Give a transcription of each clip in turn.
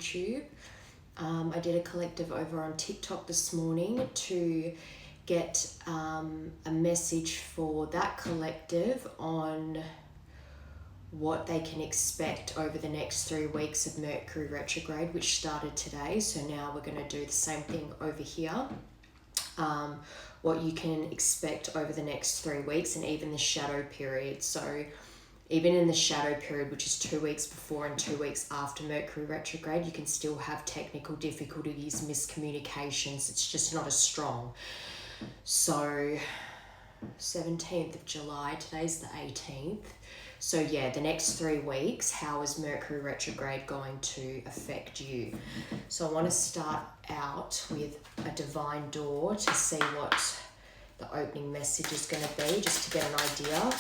YouTube. I did a collective over on TikTok this morning to get a message for that collective on what they can expect over the next 3 weeks of Mercury Retrograde, which started today. So now we're going to do the same thing over here. What you can expect over the next 3 weeks and even the shadow period. So even in the shadow period, which is 2 weeks before and 2 weeks after Mercury Retrograde, you can still have technical difficulties, miscommunications. It's just not as strong. So 17th of July, today's the 18th. So yeah, the next 3 weeks, how is Mercury Retrograde going to affect you? So I want to start out with a divine door to see what the opening message is going to be, just to get an idea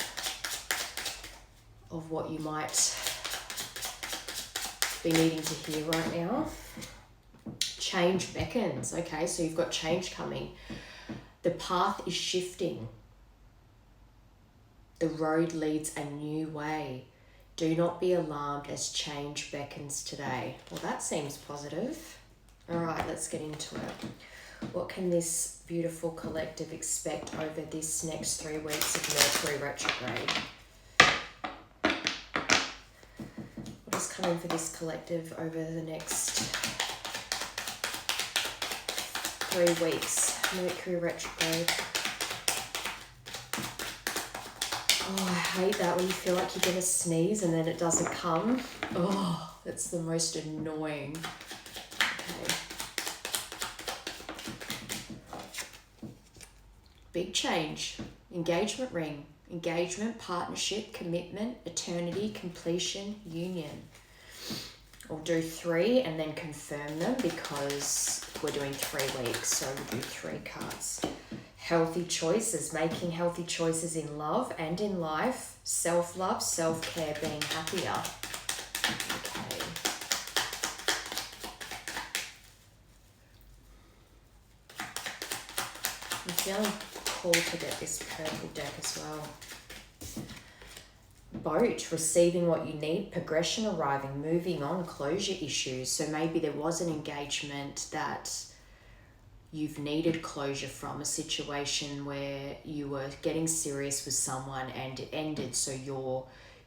of what you might be needing to hear right now. Change beckons. Okay, so you've got change coming. The path is shifting. The road leads a new way. Do not be alarmed as change beckons today. Well, that seems positive. All right, let's get into it. What can this beautiful collective expect over this next 3 weeks of Mercury Retrograde? What is coming for this collective over the next 3 weeks? Mercury Retrograde. Oh, I hate that when you feel like you're going to sneeze and then it doesn't come. Oh, that's the most annoying. Okay. Big change. Engagement ring. Engagement, partnership, commitment, eternity, completion, union. We'll do 3 and then confirm them because we're doing 3 weeks. So we'll do 3 cards. Healthy choices, making healthy choices in love and in life. Self-love, self-care, being happier. Okay. I'm feeling called to get this purple deck as well. Boat, receiving what you need, progression arriving, moving on, closure issues. So maybe there was an engagement that you've needed closure from, a situation where you were getting serious with someone and it ended, so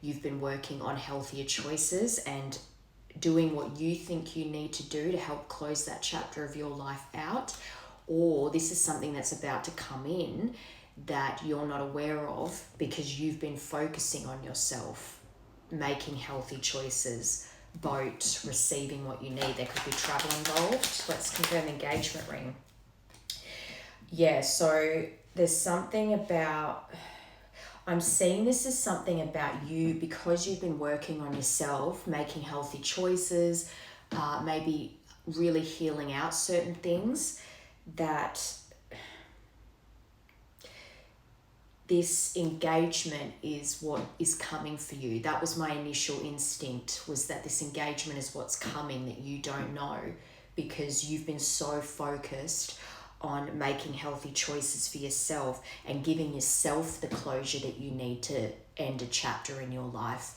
you've been working on healthier choices and doing what you think you need to do to help close that chapter of your life out. Or this is something that's about to come in that you're not aware of because you've been focusing on yourself, making healthy choices. Boat, receiving what you need. There could be travel involved. Let's confirm engagement ring. Yeah, so there's something about, I'm seeing this as something about you because you've been working on yourself, making healthy choices, maybe really healing out certain things, that this engagement is what is coming for you. That was my initial instinct, was that this engagement is what's coming that you don't know because you've been so focused on making healthy choices for yourself and giving yourself the closure that you need to end a chapter in your life.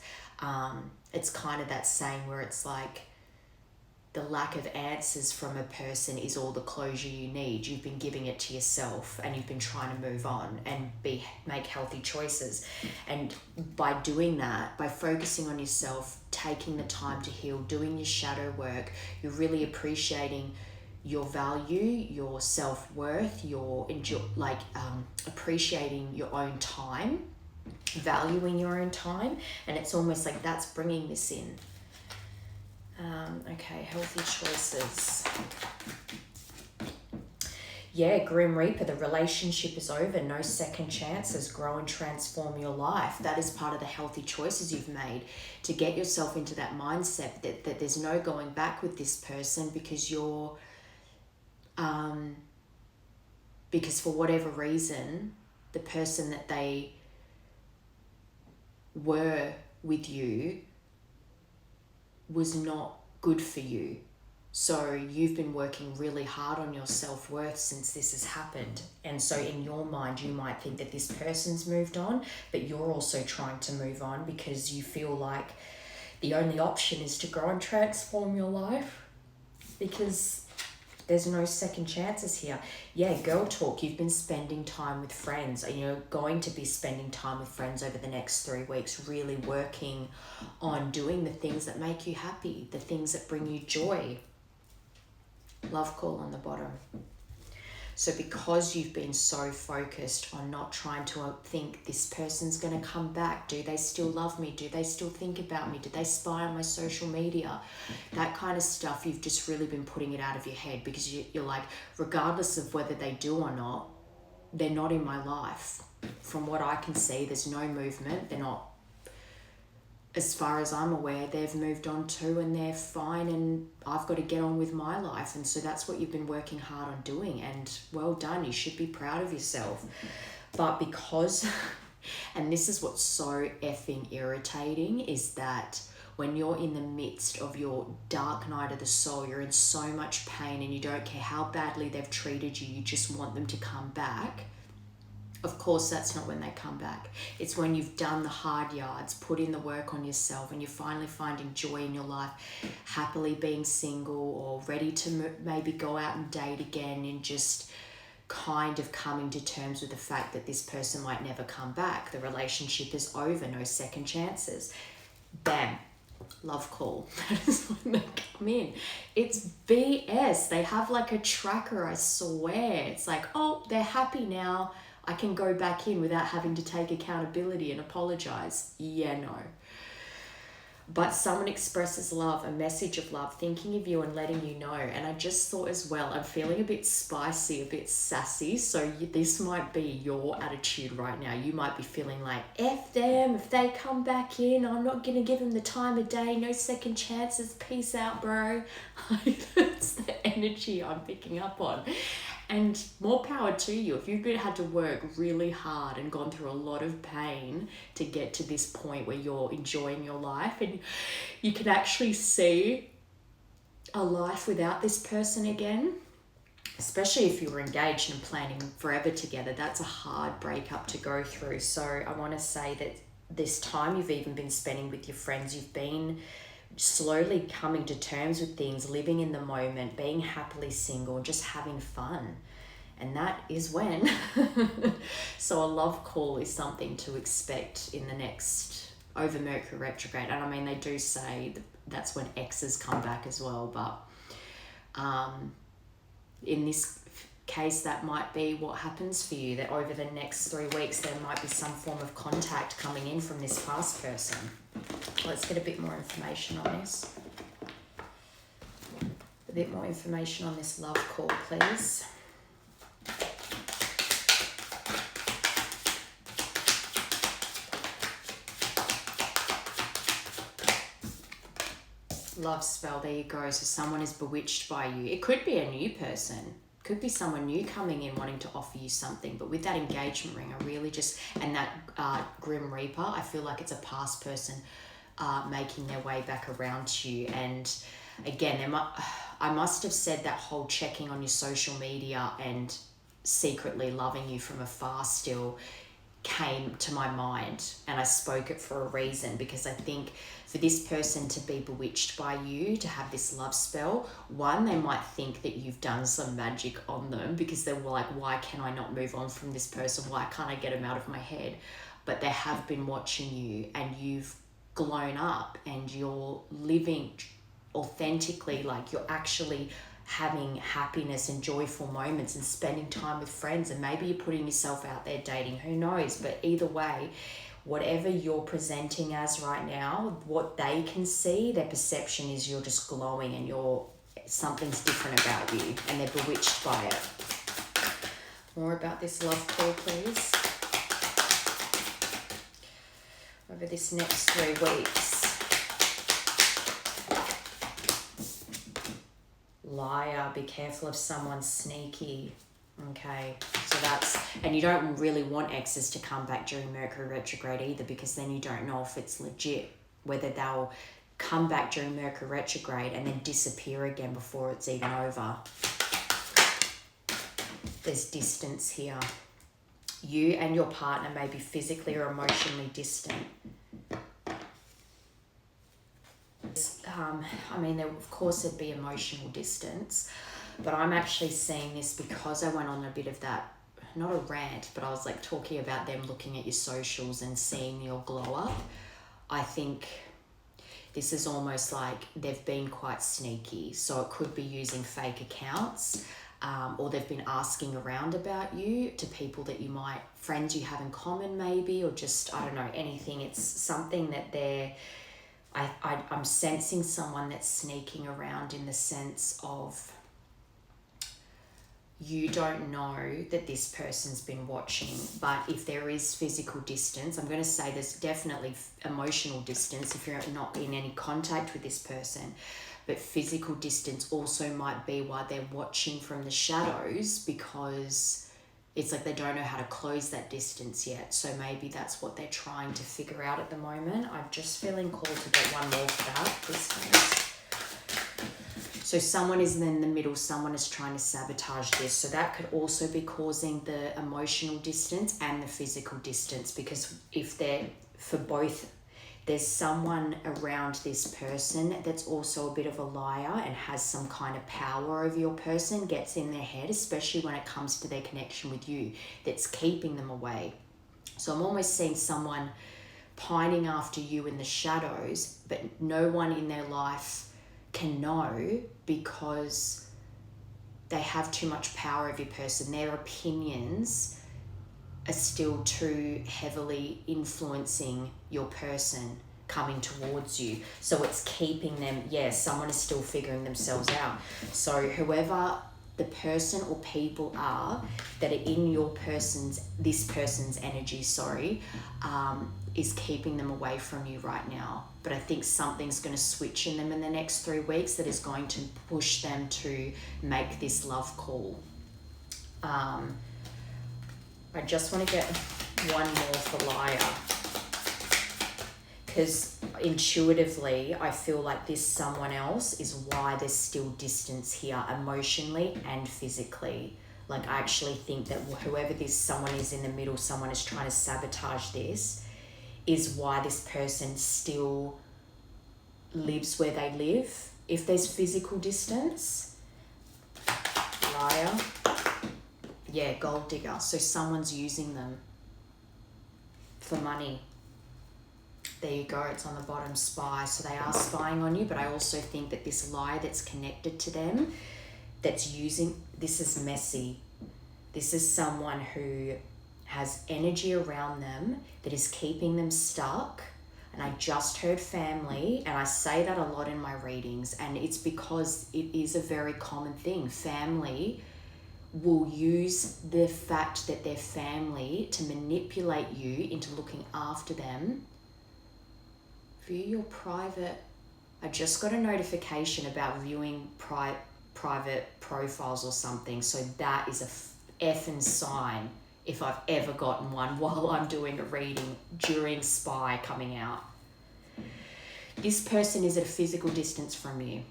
It's kind of that saying where it's like the lack of answers from a person is all the closure you need. You've been giving it to yourself and you've been trying to move on and make healthy choices. And by doing that, by focusing on yourself, taking the time to heal, doing your shadow work, you're really appreciating your value, your self-worth, appreciating your own time, valuing your own time, and it's almost like that's bringing this in. Okay, healthy choices. Yeah, Grim Reaper, the relationship is over, no second chances, grow and transform your life. That is part of the healthy choices you've made to get yourself into that mindset that there's no going back with this person because because for whatever reason, the person that they were with you was not good for you. So you've been working really hard on your self-worth since this has happened. And so in your mind, you might think that this person's moved on, but you're also trying to move on because you feel like the only option is to grow and transform your life. because there's no second chances here. Yeah, girl talk, you've been spending time with friends. You're going to be spending time with friends over the next 3 weeks, really working on doing the things that make you happy, the things that bring you joy. Love call on the bottom. So because you've been so focused on not trying to think this person's going to come back, do they still love me? Do they still think about me? Did they spy on my social media? That kind of stuff, you've just really been putting it out of your head, because you're like, regardless of whether they do or not, they're not in my life. From what I can see, there's no movement. They're not, as far as I'm aware, they've moved on too, and they're fine, and I've got to get on with my life. And so that's what you've been working hard on doing, and well done. You should be proud of yourself. But because, and this is what's so effing irritating, is that when you're in the midst of your dark night of the soul, you're in so much pain and you don't care how badly they've treated you, you just want them to come back. Of course, that's not when they come back. It's when you've done the hard yards, put in the work on yourself, and you're finally finding joy in your life, happily being single or ready to maybe go out and date again, and just kind of coming to terms with the fact that this person might never come back. The relationship is over, no second chances. Bam. Love call. That is when they come in. It's BS. They have like a tracker, I swear. It's like, oh, they're happy now, I can go back in without having to take accountability and apologize. Yeah, no. But someone expresses love, a message of love, thinking of you and letting you know. And I just thought as well, I'm feeling a bit spicy, a bit sassy. So this might be your attitude right now. You might be feeling like, F them, if they come back in, I'm not going to give them the time of day, no second chances, peace out, bro. That's the energy I'm picking up on. And more power to you. If you've had to work really hard and gone through a lot of pain to get to this point where you're enjoying your life and you can actually see a life without this person again, especially if you were engaged and planning forever together, that's a hard breakup to go through. So I want to say that this time you've even been spending with your friends, you've been slowly coming to terms with things, living in the moment, being happily single, and just having fun. And that is when. So a love call is something to expect in the next, over Mercury Retrograde. And I mean, they do say that's when exes come back as well. But in this case, that might be what happens for you, that over the next 3 weeks, there might be some form of contact coming in from this past person. Let's get a bit more information on this. A bit more information on this love call, please. Love spell, there you go. So someone is bewitched by you. It could be a new person. Could be someone new coming in wanting to offer you something, but with that engagement ring, I really just, and that Grim Reaper, I feel like it's a past person making their way back around to you. And again, I must have said that whole checking on your social media and secretly loving you from afar still came to my mind, and I spoke it for a reason, because I think for this person to be bewitched by you, to have this love spell, one, they might think that you've done some magic on them, because they're like, why can I not move on from this person? Why can't I get him out of my head? But they have been watching you, and you've grown up, and you're living authentically, like you're actually having happiness and joyful moments and spending time with friends, and maybe you're putting yourself out there dating, who knows? But either way, whatever you're presenting as right now, what they can see, their perception is you're just glowing and something's different about you, and they're bewitched by it. More about this love call, please. Over this next 3 weeks. Liar, be careful of someone sneaky. Okay, so and you don't really want exes to come back during Mercury retrograde either, because then you don't know if it's legit, whether they'll come back during Mercury retrograde and then disappear again before it's even over. There's distance here. You and your partner may be physically or emotionally distant. I mean, of course there'd be emotional distance, but I'm actually seeing this because I went on a bit of that, not a rant, but I was like talking about them looking at your socials and seeing your glow up. I think this is almost like they've been quite sneaky. So it could be using fake accounts, or they've been asking around about you to people that you might, friends you have in common maybe, or just, I don't know, anything. It's something that I'm sensing someone that's sneaking around in the sense of you don't know that this person's been watching, but if there is physical distance, I'm going to say there's definitely emotional distance if you're not in any contact with this person, but physical distance also might be why they're watching from the shadows, because it's like they don't know how to close that distance yet. So maybe that's what they're trying to figure out at the moment. I'm just feeling called to get one more for that, this case. So someone is in the middle, someone is trying to sabotage this. So that could also be causing the emotional distance and the physical distance, because if they're, for both, there's someone around this person that's also a bit of a liar and has some kind of power over your person, gets in their head, especially when it comes to their connection with you, that's keeping them away. So I'm almost seeing someone pining after you in the shadows, but no one in their life can know because they have too much power over your person. Their opinions are still too heavily influencing your person coming towards you. So it's keeping them, someone is still figuring themselves out. So whoever the person or people are that are in this person's energy, is keeping them away from you right now. But I think something's going to switch in them in the next 3 weeks that is going to push them to make this love call. I just want to get one more for liar, because intuitively I feel like this someone else is why there's still distance here, emotionally and physically. Like, I actually think that whoever this someone is in the middle, someone is trying to sabotage this, is why this person still lives where they live. If there's physical distance, liar. Yeah, gold digger. So someone's using them for money. There you go, it's on the bottom, spy. So they are spying on you, but I also think that this lie that's connected to them, that's using, this is messy. This is someone who has energy around them that is keeping them stuck. And I just heard family, and I say that a lot in my readings, and it's because it is a very common thing. Family will use the fact that they're family to manipulate you into looking after them. View your private. I just got a notification about viewing private profiles or something. So that is a effing sign if I've ever gotten one while I'm doing a reading during spy coming out. This person is at a physical distance from you.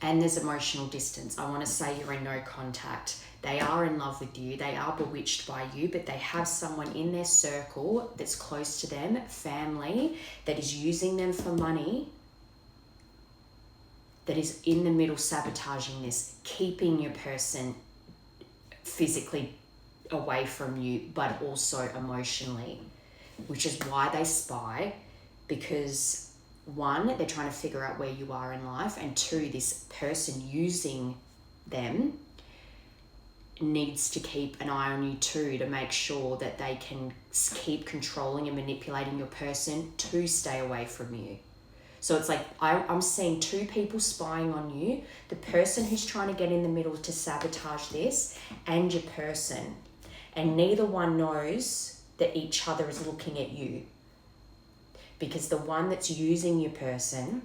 And there's emotional distance. I want to say you're in no contact. They are in love with you. They are bewitched by you, but they have someone in their circle that's close to them, family, that is using them for money, that is in the middle sabotaging this, keeping your person physically away from you, but also emotionally, which is why they spy, because one, they're trying to figure out where you are in life, and two, this person using them needs to keep an eye on you too, to make sure that they can keep controlling and manipulating your person to stay away from you. So it's like I'm seeing two people spying on you, the person who's trying to get in the middle to sabotage this, and your person, and neither one knows that each other is looking at you. Because the one that's using your person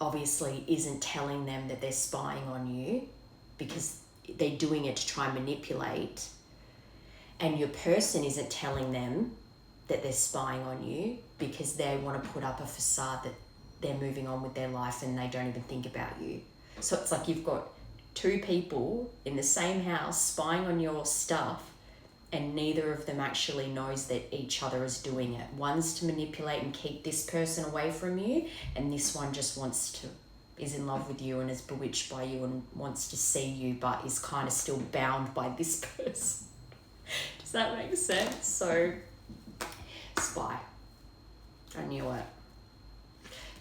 obviously isn't telling them that they're spying on you, because they're doing it to try and manipulate. And your person isn't telling them that they're spying on you because they want to put up a facade that they're moving on with their life and they don't even think about you. So it's like you've got two people in the same house spying on your stuff, and neither of them actually knows that each other is doing it. One's to manipulate and keep this person away from you, and this one just is in love with you and is bewitched by you and wants to see you, but is kind of still bound by this person. Does that make sense? So, spy. I knew it.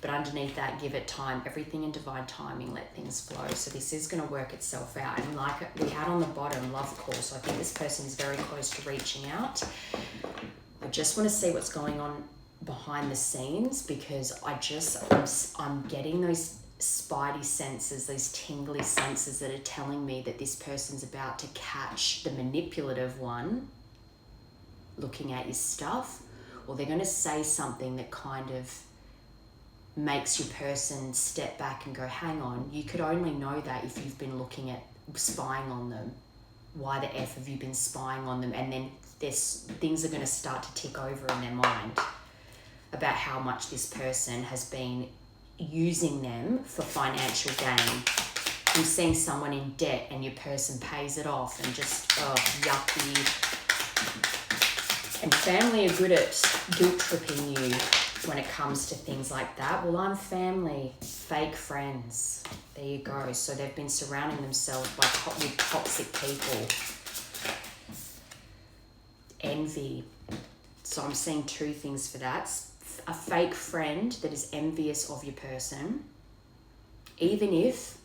But underneath that, give it time. Everything in divine timing, let things flow. So this is going to work itself out. And like we had on the bottom, love call. So I think this person is very close to reaching out. I just want to see what's going on behind the scenes, because I'm getting those spidey senses, those tingly senses that are telling me that this person's about to catch the manipulative one looking at your stuff, or they're going to say something that kind of makes your person step back and go, hang on, you could only know that if you've been looking at spying on them. Why the F have you been spying on them? And then things are going to start to tick over in their mind about how much this person has been using them for financial gain. I'm seeing someone in debt and your person pays it off, and just, yucky. And family are good at guilt tripping you when it comes to things like that. Well, I'm family, fake friends. There you go. So they've been surrounding themselves with toxic people. Envy. So I'm seeing two things for that. A fake friend that is envious of your person, even if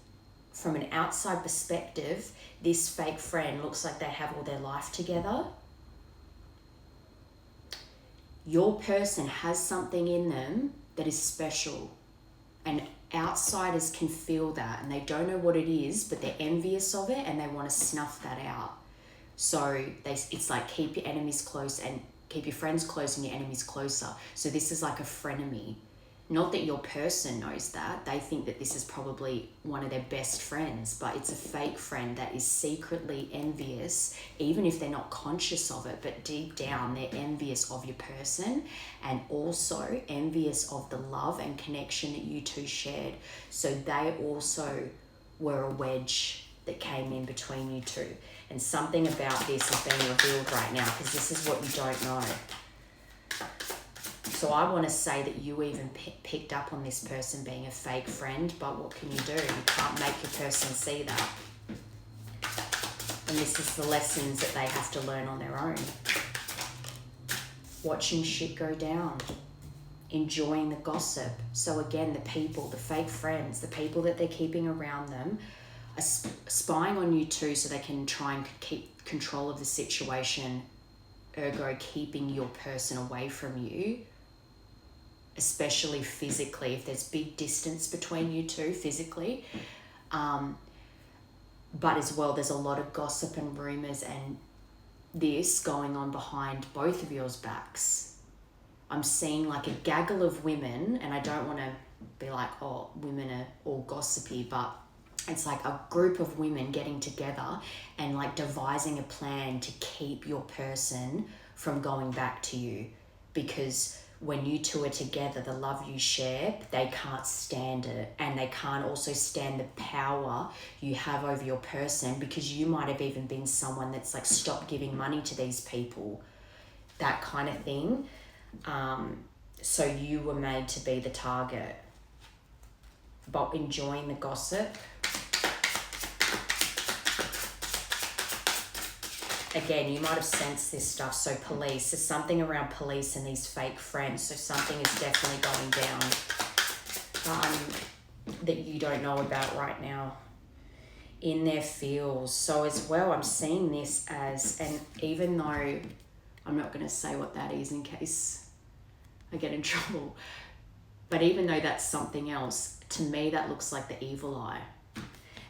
from an outside perspective, this fake friend looks like they have all their life together. Your person has something in them that is special, and outsiders can feel that, and they don't know what it is, but they're envious of it and they want to snuff that out. So it's like keep your enemies close and keep your friends close and your enemies closer. So this is like a frenemy. Not that your person knows that. They think that this is probably one of their best friends, but it's a fake friend that is secretly envious, even if they're not conscious of it, but deep down they're envious of your person, and also envious of the love and connection that you two shared. So they also were a wedge that came in between you two. And something about this is being revealed right now, because this is what you don't know. So I want to say that you even picked up on this person being a fake friend, but what can you do? You can't make your person see that. And this is the lessons that they have to learn on their own. Watching shit go down. Enjoying the gossip. So again, the people, the fake friends, the people that they're keeping around them are spying on you too, so they can try and keep control of the situation, ergo keeping your person away from you, especially physically, if there's big distance between you two physically. But as well, there's a lot of gossip and rumours and this going on behind both of yours backs. I'm seeing like a gaggle of women, and I don't want to be like, oh, women are all gossipy, but it's like a group of women getting together and like devising a plan to keep your person from going back to you, because when you two are together, the love you share, they can't stand it, and they can't also stand the power you have over your person, because you might have even been someone that's like, stop giving money to these people, that kind of thing. So you were made to be the target, but enjoying the gossip. Again, you might have sensed this stuff. So police, there's something around police and these fake friends. So something is definitely going down that you don't know about right now in their fields. So as well, I'm seeing this as, and even though I'm not going to say what that is in case I get in trouble, but even though that's something else, to me that looks like the evil eye.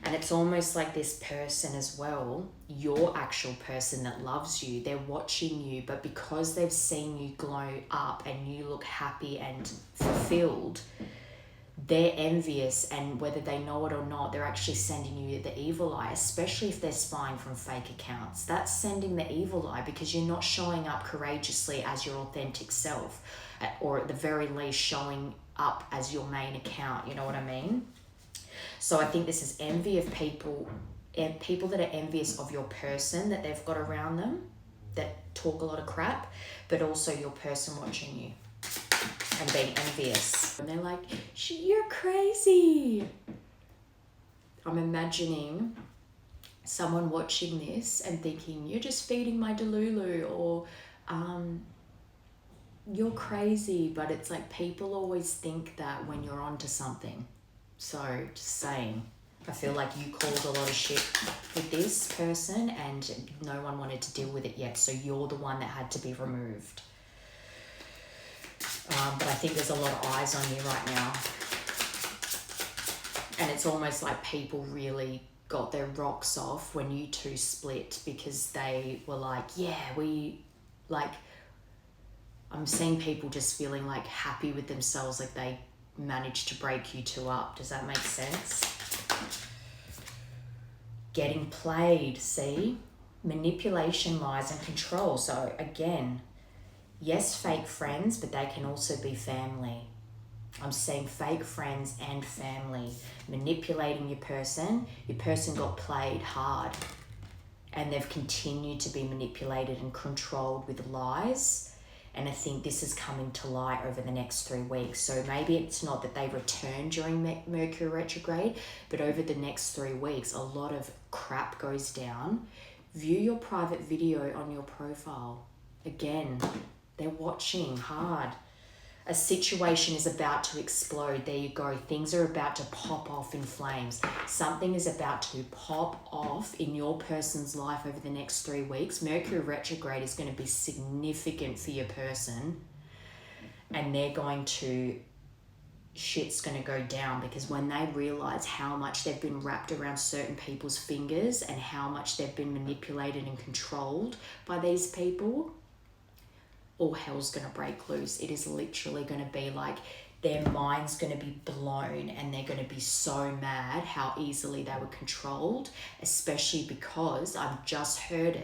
And it's almost like this person as well, your actual person that loves you, they're watching you, but because they've seen you glow up and you look happy and fulfilled, they're envious, and whether they know it or not, they're actually sending you the evil eye, especially if they're spying from fake accounts. That's sending the evil eye, because you're not showing up courageously as your authentic self, or at the very least showing up as your main account, you know what I mean? So I think this is envy of people, and people that are envious of your person that they've got around them. that talk a lot of crap, but also your person watching you and being envious. And they're like, you're crazy. I'm imagining someone watching this and thinking, you're just feeding my delulu, or you're crazy. But it's like, people always think that when you're onto something. So just saying, I feel like you called a lot of shit with this person and no one wanted to deal with it yet. So you're the one that had to be removed. But I think there's a lot of eyes on you right now. And it's almost like people really got their rocks off when you two split, because they were like, yeah, I'm seeing people just feeling like happy with themselves, like they managed to break you two up. Does that make sense? Getting played, see? Manipulation, lies, and control. So again, yes, fake friends, but they can also be family. I'm saying fake friends and family. Manipulating your person got played hard, and they've continued to be manipulated and controlled with lies. And I think this is coming to light over the next 3 weeks. So maybe it's not that they return during Mercury retrograde, but over the next 3 weeks, a lot of crap goes down. View your private video on your profile. Again, they're watching hard. A situation is about to explode. There you go. Things are about to pop off in flames. Something is about to pop off in your person's life over the next 3 weeks. Mercury retrograde is going to be significant for your person. And they're going to... shit's going to go down, because when they realize how much they've been wrapped around certain people's fingers and how much they've been manipulated and controlled by these people, all hell's going to break loose. It is literally going to be like their mind's going to be blown, and they're going to be so mad how easily they were controlled, especially because I've just heard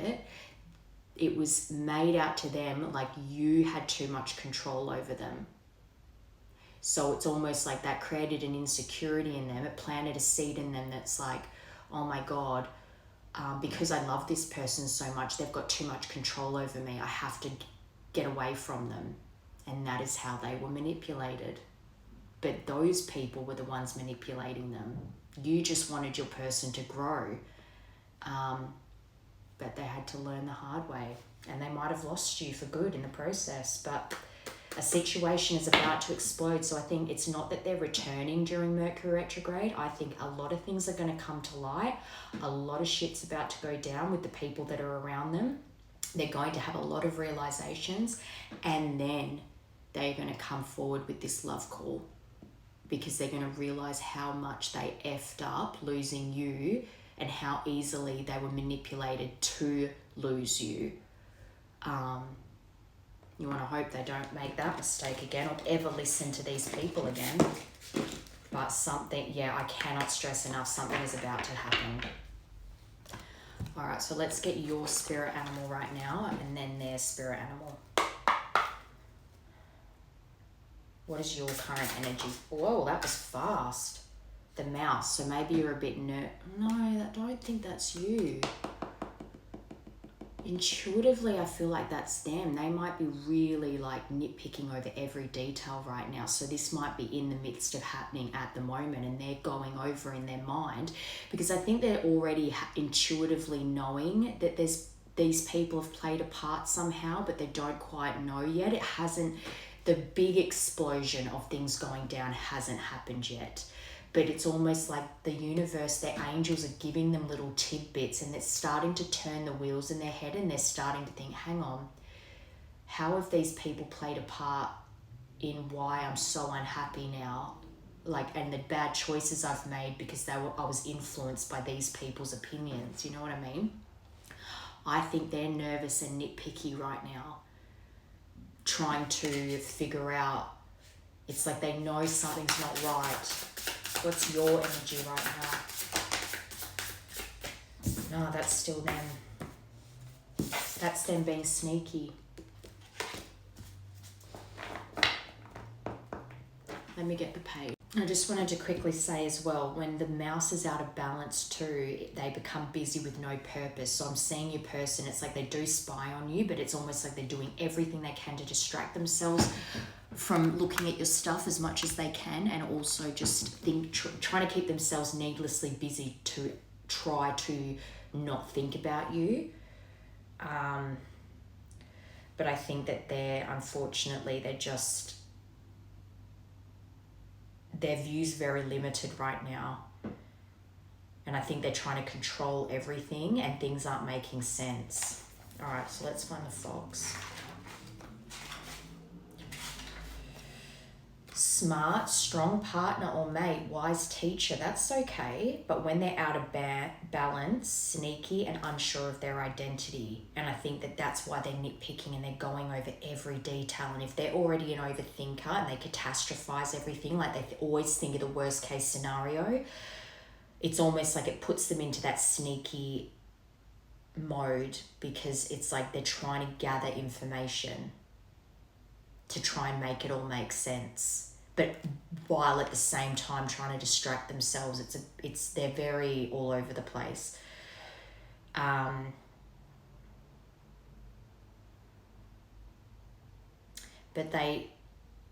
it was made out to them like you had too much control over them. So it's almost like that created an insecurity in them. It planted a seed in them that's like, oh my God, because I love this person so much, they've got too much control over me. I have to get away from them. And that is how they were manipulated. But those people were the ones manipulating them. You just wanted your person to grow. But they had to learn the hard way. And they might have lost you for good in the process. But a situation is about to explode. So I think it's not that they're returning during Mercury retrograde. I think a lot of things are going to come to light. A lot of shit's about to go down with the people that are around them. They're going to have a lot of realizations, and then they're going to come forward with this love call, because they're going to realize how much they effed up losing you and how easily they were manipulated to lose you. You want to hope they don't make that mistake again or ever listen to these people again. But something, I cannot stress enough, something is about to happen. All right, so let's get your spirit animal right now and then their spirit animal. What is your current energy? Whoa, that was fast. The mouse. So maybe you're a bit No, I don't think that's you. Intuitively, I feel like that's them. They might be really like nitpicking over every detail right now. So this might be in the midst of happening at the moment, and they're going over in their mind, because I think they're already intuitively knowing that these people have played a part somehow, but they don't quite know yet. It hasn't, the big explosion of things going down hasn't happened yet. But it's almost like the universe, their angels are giving them little tidbits, and they're starting to turn the wheels in their head, and they're starting to think, hang on, how have these people played a part in why I'm so unhappy now? And the bad choices I've made because I was influenced by these people's opinions. You know what I mean? I think they're nervous and nitpicky right now, trying to figure out, it's like they know something's not right. What's your energy right now? No, that's still them. That's them being sneaky. Let me get the page. I just wanted to quickly say as well, when the mouse is out of balance too, they become busy with no purpose. So I'm seeing your person, it's like they do spy on you, but it's almost like they're doing everything they can to distract themselves from looking at your stuff as much as they can, and also just trying to keep themselves needlessly busy to try to not think about you. But I think that unfortunately, their view's very limited right now. And I think they're trying to control everything and things aren't making sense. All right, so let's find the fox. Smart, strong partner or mate, wise teacher, that's okay. But when they're out of balance, sneaky and unsure of their identity. And I think that that's why they're nitpicking and they're going over every detail. And if they're already an overthinker and they catastrophize everything, like they always think of the worst case scenario, it's almost like it puts them into that sneaky mode, because it's like they're trying to gather information to try and make it all make sense, but while at the same time trying to distract themselves. They're very all over the place. But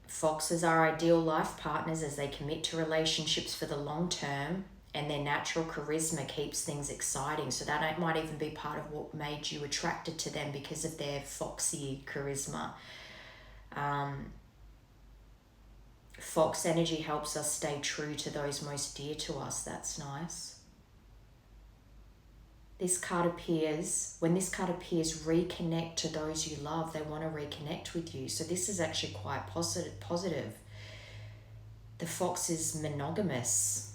foxes are ideal life partners as they commit to relationships for the long term, and their natural charisma keeps things exciting. So that might even be part of what made you attracted to them, because of their foxy charisma. Fox energy helps us stay true to those most dear to us. That's nice. When this card appears, reconnect to those you love. They want to reconnect with you. So this is actually quite positive. The fox is monogamous,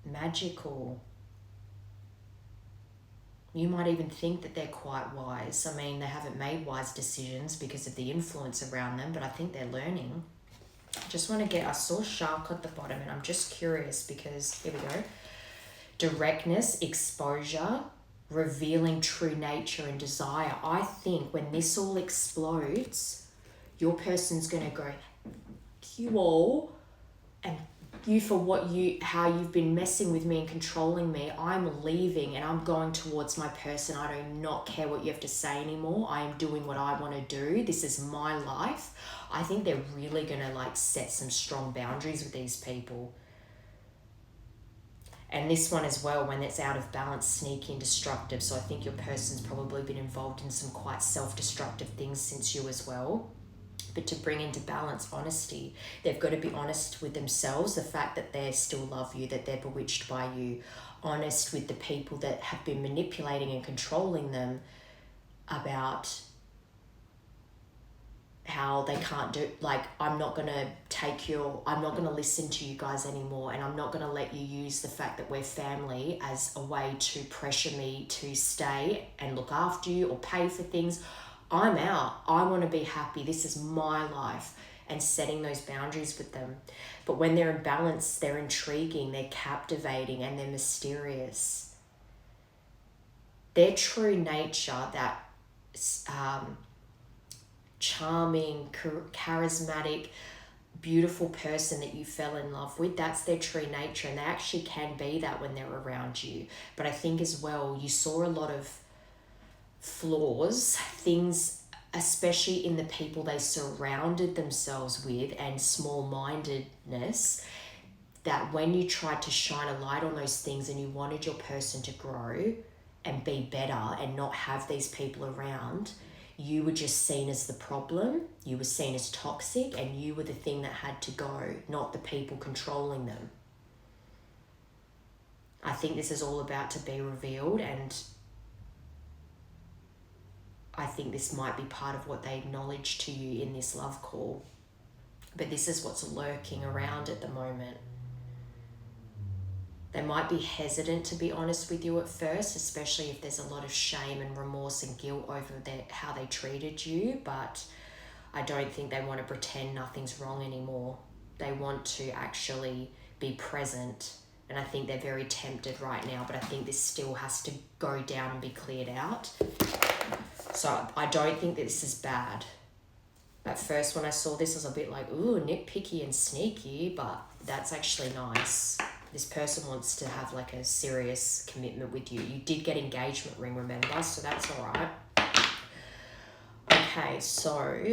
magical. You might even think that they're quite wise. I mean, they haven't made wise decisions because of the influence around them, but I think they're learning. I saw shark at the bottom, and I'm just curious because, here we go. Directness, exposure, revealing true nature and desire. I think when this all explodes, your person's going to go, you all, and you for how you've been messing with me and controlling me. I'm leaving and I'm going towards my person. I do not care what you have to say anymore. I am doing what I want to do. This is my life. I think they're really going to set some strong boundaries with these people. And this one as well, when it's out of balance, sneaky and destructive. So I think your person's probably been involved in some quite self-destructive things since you as well. But to bring into balance, honesty. They've got to be honest with themselves, the fact that they still love you, that they're bewitched by you. Honest with the people that have been manipulating and controlling them about how they can't do, I'm not going to listen to you guys anymore, and I'm not going to let you use the fact that we're family as a way to pressure me to stay and look after you or pay for things. I'm out. I want to be happy. This is my life, and setting those boundaries with them. But when they're in balance, they're intriguing, they're captivating, and they're mysterious. Their true nature, that charming, charismatic, beautiful person that you fell in love with, that's their true nature, and they actually can be that when they're around you. But I think as well, you saw a lot of flaws, things, especially in the people they surrounded themselves with, and small-mindedness, that when you tried to shine a light on those things and you wanted your person to grow and be better and not have these people around, you were just seen as the problem, you were seen as toxic, and you were the thing that had to go, not the people controlling them. I think this is all about to be revealed, and I think this might be part of what they acknowledge to you in this love call. But this is what's lurking around at the moment. They might be hesitant to be honest with you at first, especially if there's a lot of shame and remorse and guilt over how they treated you, but I don't think they want to pretend nothing's wrong anymore. They want to actually be present, and I think they're very tempted right now, but I think this still has to go down and be cleared out. So I don't think that this is bad. At first when I saw this, I was a bit like, ooh, nitpicky and sneaky, but that's actually nice. This person wants to have like a serious commitment with you. You did get engagement ring, remember? So that's all right. Okay, so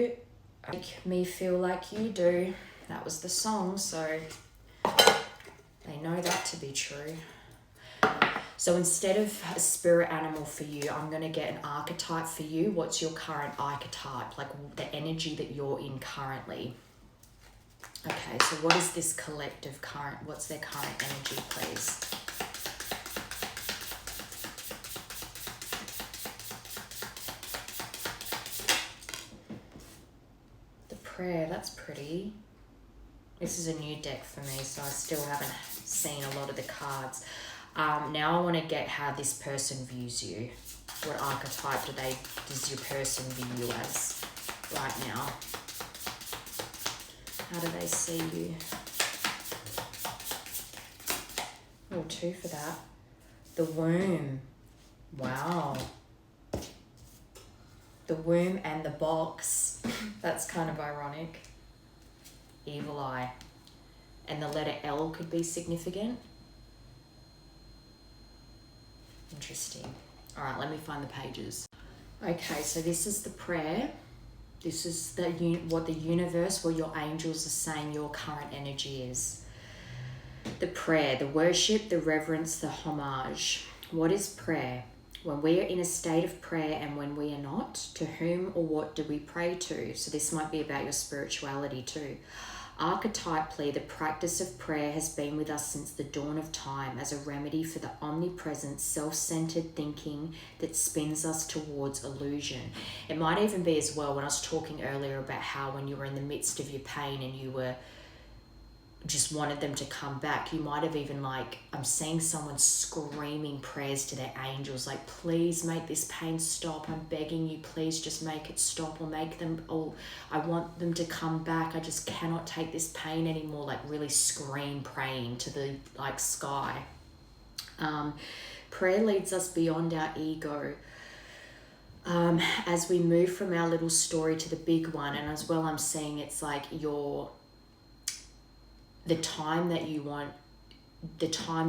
Make Me Feel Like You Do. That was the song, so they know that to be true. So instead of a spirit animal for you, I'm going to get an archetype for you. What's your current archetype? Like the energy that you're in currently. Okay, so what is this collective current? What's their current energy, please? The Prayer, that's pretty. This is a new deck for me, so I still haven't seen a lot of the cards. Now I want to get how this person views you. What archetype does your person view you as right now? How do they see you? Oh, 2 for that. The Womb. Wow. The Womb and the Box. That's kind of ironic. Evil Eye. And the letter L could be significant. Interesting. All right, let me find the pages. Okay, so this is the prayer. This is what the universe, what your angels are saying your current energy is. The prayer, the worship, the reverence, the homage. What is prayer? When we are in a state of prayer and when we are not, to whom or what do we pray to? So this might be about your spirituality too. Archetypally, the practice of prayer has been with us since the dawn of time as a remedy for the omnipresent, self-centered thinking that spins us towards illusion. It might even be as well when I was talking earlier about how when you were in the midst of your pain and you were just wanted them to come back, you might have even I'm seeing someone screaming prayers to their angels, like, please make this pain stop, I'm begging you, please just make it stop, or make them, I want them to come back, I just cannot take this pain anymore, like really scream praying to the sky. Prayer leads us beyond our ego. As we move from our little story to the big one, and as well I'm seeing it's like the time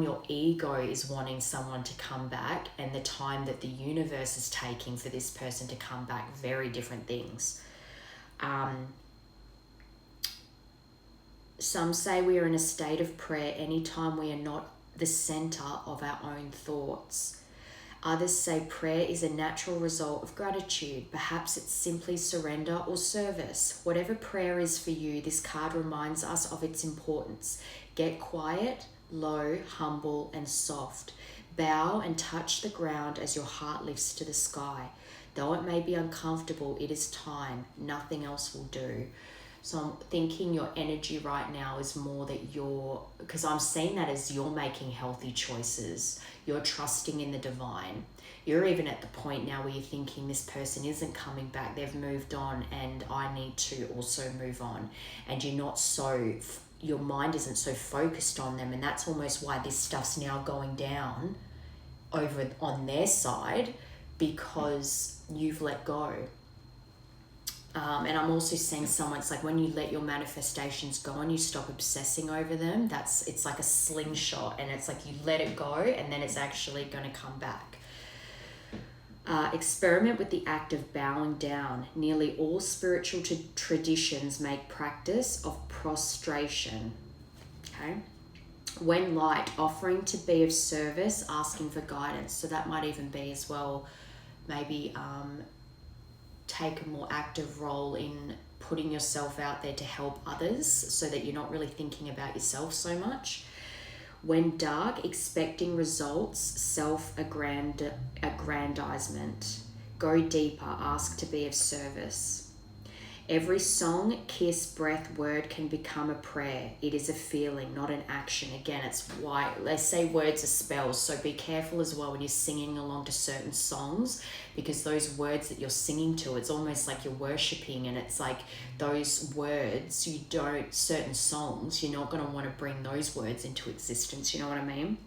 your ego is wanting someone to come back and the time that the universe is taking for this person to come back, very different things. Some say we are in a state of prayer anytime we are not the center of our own thoughts. Others say prayer is a natural result of gratitude. Perhaps it's simply surrender or service. Whatever prayer is for you, this card reminds us of its importance. Get quiet, low, humble, and soft. Bow and touch the ground as your heart lifts to the sky. Though it may be uncomfortable, it is time. Nothing else will do. So I'm thinking your energy right now is more that because I'm seeing that as you're making healthy choices. You're trusting in the divine. You're even at the point now where you're thinking this person isn't coming back. They've moved on and I need to also move on. And your mind isn't so focused on them. And that's almost why this stuff's now going down over on their side, because you've let go. And I'm also seeing someone, it's like when you let your manifestations go and you stop obsessing over them, it's like a slingshot, and it's like you let it go and then it's actually going to come back. Experiment with the act of bowing down. Nearly all spiritual traditions make practice of prostration. Okay. When light, offering to be of service, asking for guidance. So that might even be as well, maybe take a more active role in putting yourself out there to help others so that you're not really thinking about yourself so much. When dark, expecting results, self-aggrandizement. Go deeper, ask to be of service. Every song, kiss, breath, word can become a prayer. It is a feeling, not an action. Again, it's why they say words are spells. So be careful as well when you're singing along to certain songs, because those words that you're singing to, it's almost like you're worshipping, and it's like those words, certain songs, you're not going to want to bring those words into existence. You know what I mean?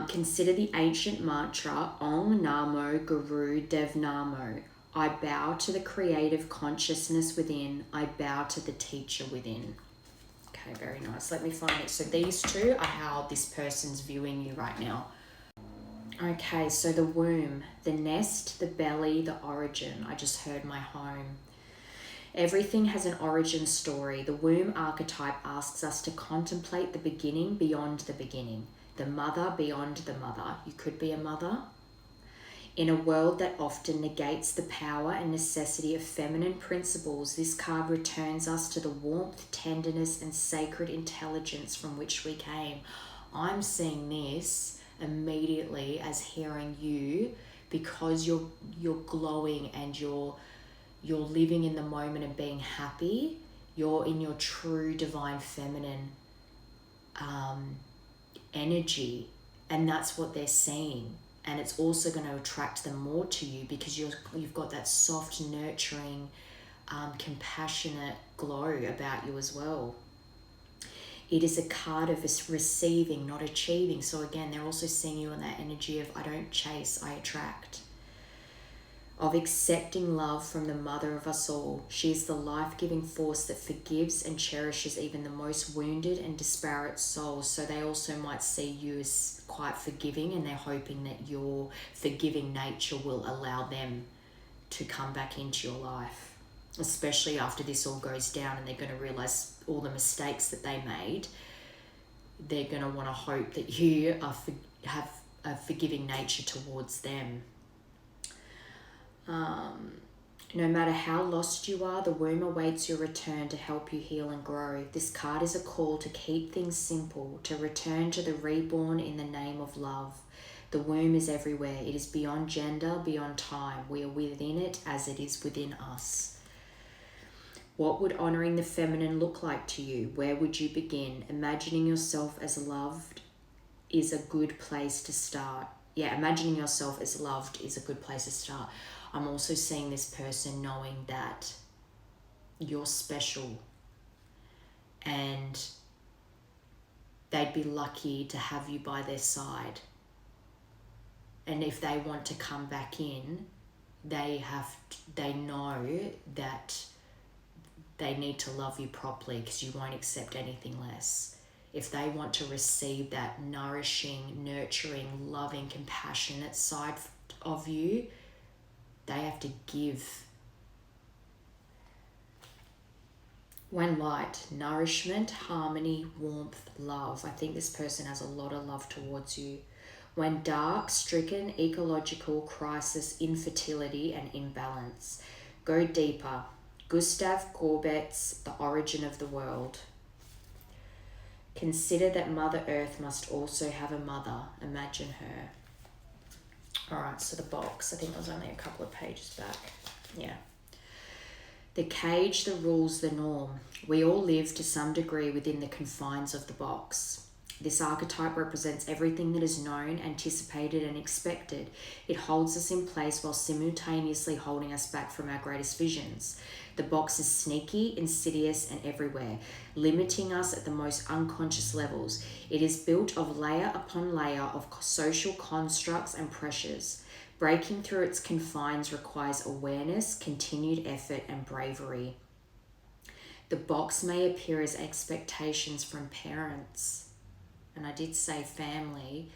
Consider the ancient mantra Om Namo Guru Dev Namo. I bow to the creative consciousness within. I bow to the teacher within. Okay, very nice. Let me find it. So these two are how this person's viewing you right now. Okay, so the womb, the nest, the belly, the origin. I just heard my home. Everything has an origin story. The womb archetype asks us to contemplate the beginning beyond the beginning, the mother beyond the mother. You could be a mother. In a world that often negates the power and necessity of feminine principles, this card returns us to the warmth, tenderness, and sacred intelligence from which we came. I'm seeing this immediately as hearing you, because you're glowing and you're living in the moment and being happy. You're in your true divine feminine energy, and that's what they're seeing. And it's also going to attract them more to you because you've got that soft, nurturing, compassionate glow about you as well. It is a card of receiving, not achieving. So again, they're also seeing you in that energy of I don't chase, I attract. Of accepting love from the mother of us all. She is the life-giving force that forgives and cherishes even the most wounded and disparate souls. So they also might see you as quite forgiving, and they're hoping that your forgiving nature will allow them to come back into your life, especially after this all goes down and they're going to realize all the mistakes that they made. They're going to want to hope that you have a forgiving nature towards them. No matter how lost you are, the womb awaits your return to help you heal and grow. This card is a call to keep things simple, to return to the reborn in the name of love. The womb is everywhere. It is beyond gender, beyond time. We are within it as it is within us. What would honoring the feminine look like to you? Where would you begin? Imagining yourself as loved is a good place to start. Yeah, imagining yourself as loved is a good place to start. I'm also seeing this person knowing that you're special and they'd be lucky to have you by their side. And if they want to come back in, they know that they need to love you properly because you won't accept anything less. If they want to receive that nourishing, nurturing, loving, compassionate side of you, they have to give. When light, nourishment, harmony, warmth, love. I think this person has a lot of love towards you. When dark, stricken, ecological crisis, infertility, and imbalance. Go deeper. Gustave Courbet's The Origin of the World. Consider that Mother Earth must also have a mother. Imagine her. All right, so the box, I think it was only a couple of pages back. Yeah. The cage that rules the norm. We all live to some degree within the confines of the box. This archetype represents everything that is known, anticipated, and expected. It holds us in place while simultaneously holding us back from our greatest visions. The box is sneaky, insidious, and everywhere, limiting us at the most unconscious levels. It is built of layer upon layer of social constructs and pressures. Breaking through its confines requires awareness, continued effort, and bravery. The box may appear as expectations from parents. And I did say family,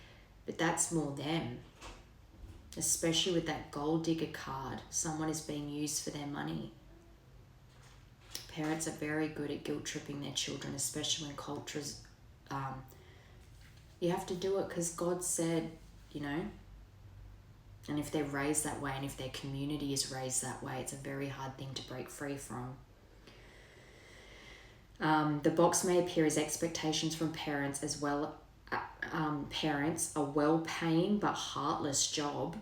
but that's more them. Especially with that gold digger card, someone is being used for their money. Parents are very good at guilt tripping their children, especially when cultures, you have to do it because God said, and if they're raised that way and if their community is raised that way, it's a very hard thing to break free from. The box may appear as expectations from parents as well. Parents, a well-paying but heartless job,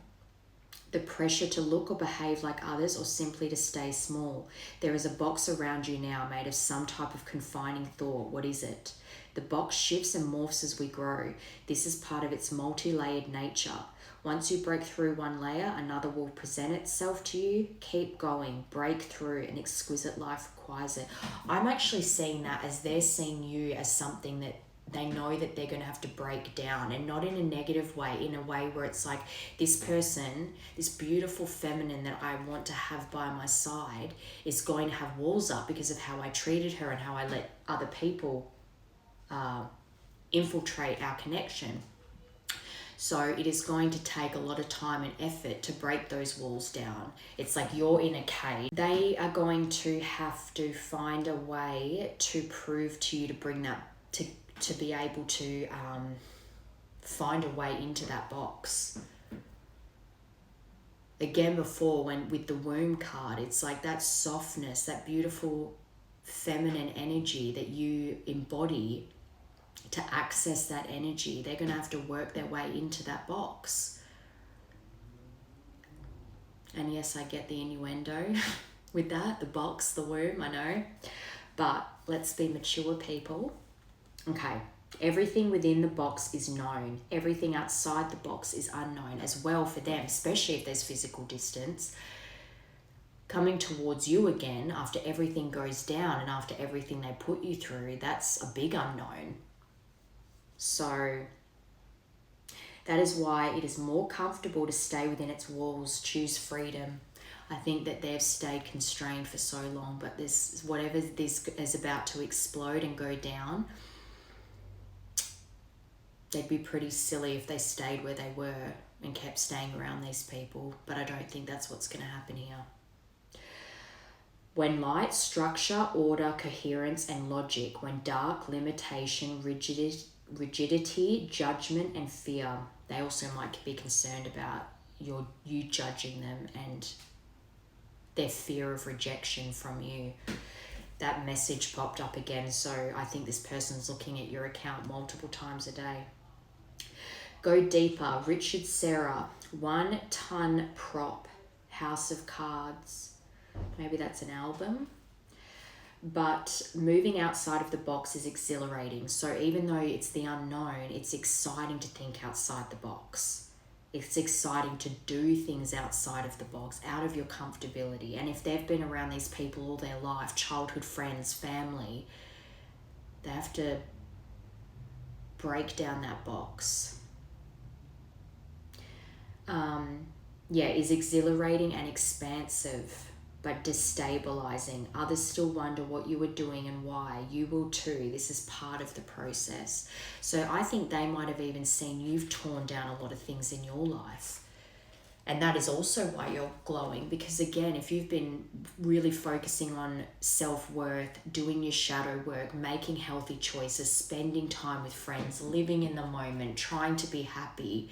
the pressure to look or behave like others or simply to stay small. There is a box around you now made of some type of confining thought. What is it? The box shifts and morphs as we grow. This is part of its multi-layered nature. Once you break through one layer, another will present itself to you. Keep going, break through. An exquisite life requires it. I'm actually seeing that as they're seeing you as something that They know that they're going to have to break down, and not in a negative way, in a way where it's like, this person, this beautiful feminine that I want to have by my side is going to have walls up because of how I treated her and how I let other people infiltrate our connection. So it is going to take a lot of time and effort to break those walls down. It's like you're in a cage. They are going to have to find a way to prove to you, to bring that, to be able to find a way into that box. Again, before, when with the womb card, it's like that softness, that beautiful feminine energy that you embody. To access that energy, they're going to have to work their way into that box. And yes, I get the innuendo with that, the box, the womb, I know. But let's be mature people. Okay, everything within the box is known. Everything outside the box is unknown as well for them, especially if there's physical distance. Coming towards you again after everything goes down and after everything they put you through, that's a big unknown. So that is why it is more comfortable to stay within its walls, choose freedom. I think that they've stayed constrained for so long, but this, whatever this is about to explode and go down, they'd be pretty silly if they stayed where they were and kept staying around these people. But I don't think that's what's going to happen here. When light, structure, order, coherence, and logic. When dark, limitation, rigidity, judgment, and fear. They also might be concerned about you judging them and their fear of rejection from you. That message popped up again, so I think this person's looking at your account multiple times a day. Go deeper. Richard Serra, 1 ton prop, House of Cards. Maybe that's an album. But moving outside of the box is exhilarating. So even though it's the unknown, it's exciting to think outside the box. It's exciting to do things outside of the box, out of your comfortability. And if they've been around these people all their life, childhood friends, family, they have to break down that box. Is exhilarating and expansive, but destabilizing. Others still wonder what you were doing and why. You will too. This is part of the process. So I think they might have even seen you've torn down a lot of things in your life. And that is also why you're glowing. Because again, if you've been really focusing on self-worth, doing your shadow work, making healthy choices, spending time with friends, living in the moment, trying to be happy,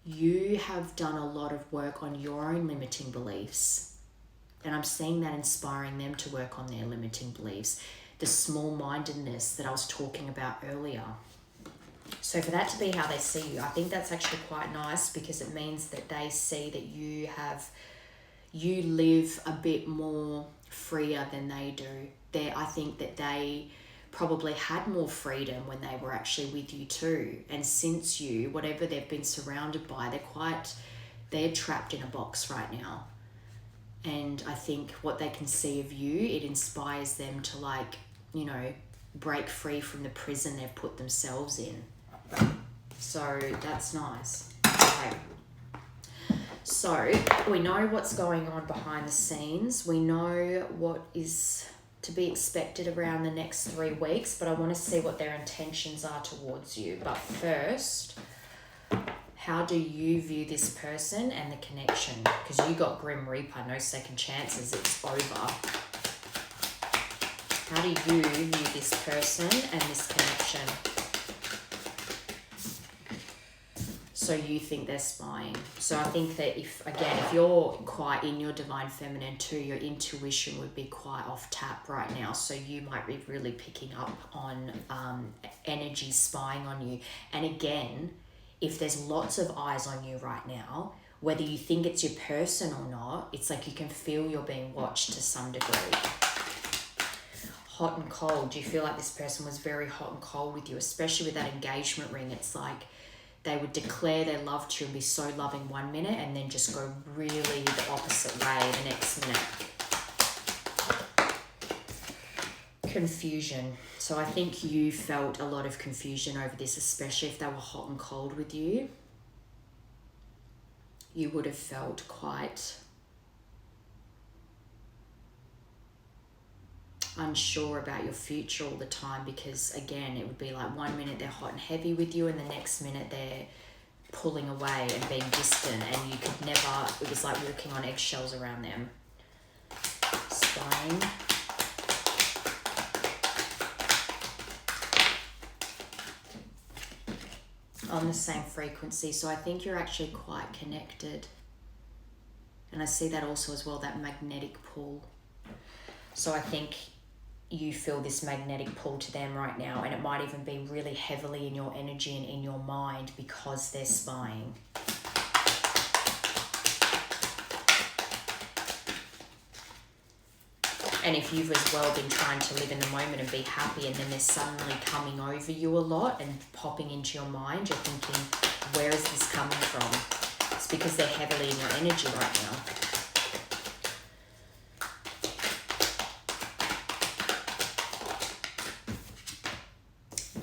you have done a lot of work on your own limiting beliefs. And I'm seeing that inspiring them to work on their limiting beliefs. The small-mindedness that I was talking about earlier. So for that to be how they see you, I think that's actually quite nice, because it means that they see that you live a bit more freer than they do. I think that they probably had more freedom when they were actually with you too. And since you, whatever they've been surrounded by, they're trapped in a box right now. And I think what they can see of you, it inspires them to break free from the prison they've put themselves in. So that's nice. Okay. So we know what's going on behind the scenes. We know what is to be expected around the next 3 weeks, but I want to see what their intentions are towards you. But first, how do you view this person and the connection? Because you got Grim Reaper, no second chances, it's over. How do you view this person and this connection? So you think they're spying. So I think that if you're quite in your divine feminine too, your intuition would be quite off tap right now. So you might be really picking up on energy spying on you. And again, if there's lots of eyes on you right now, whether you think it's your person or not, it's like you can feel you're being watched to some degree. Hot and cold. Do you feel like this person was very hot and cold with you, especially with that engagement ring? It's like they would declare their love to you and be so loving 1 minute and then just go really the opposite way the next minute. Confusion. So I think you felt a lot of confusion over this, especially if they were hot and cold with you. You would have felt quite unsure about your future all the time, because again, it would be like 1 minute they're hot and heavy with you and the next minute they're pulling away and being distant, and you could never, it was like walking on eggshells around them. Spine. On the same frequency, so I think you're actually quite connected. And I see that also as well, that magnetic pull. So I think you feel this magnetic pull to them right now, and it might even be really heavily in your energy and in your mind because they're spying. And if you've as well been trying to live in the moment and be happy, and then they're suddenly coming over you a lot and popping into your mind, you're thinking, where is this coming from? It's because they're heavily in your energy right now.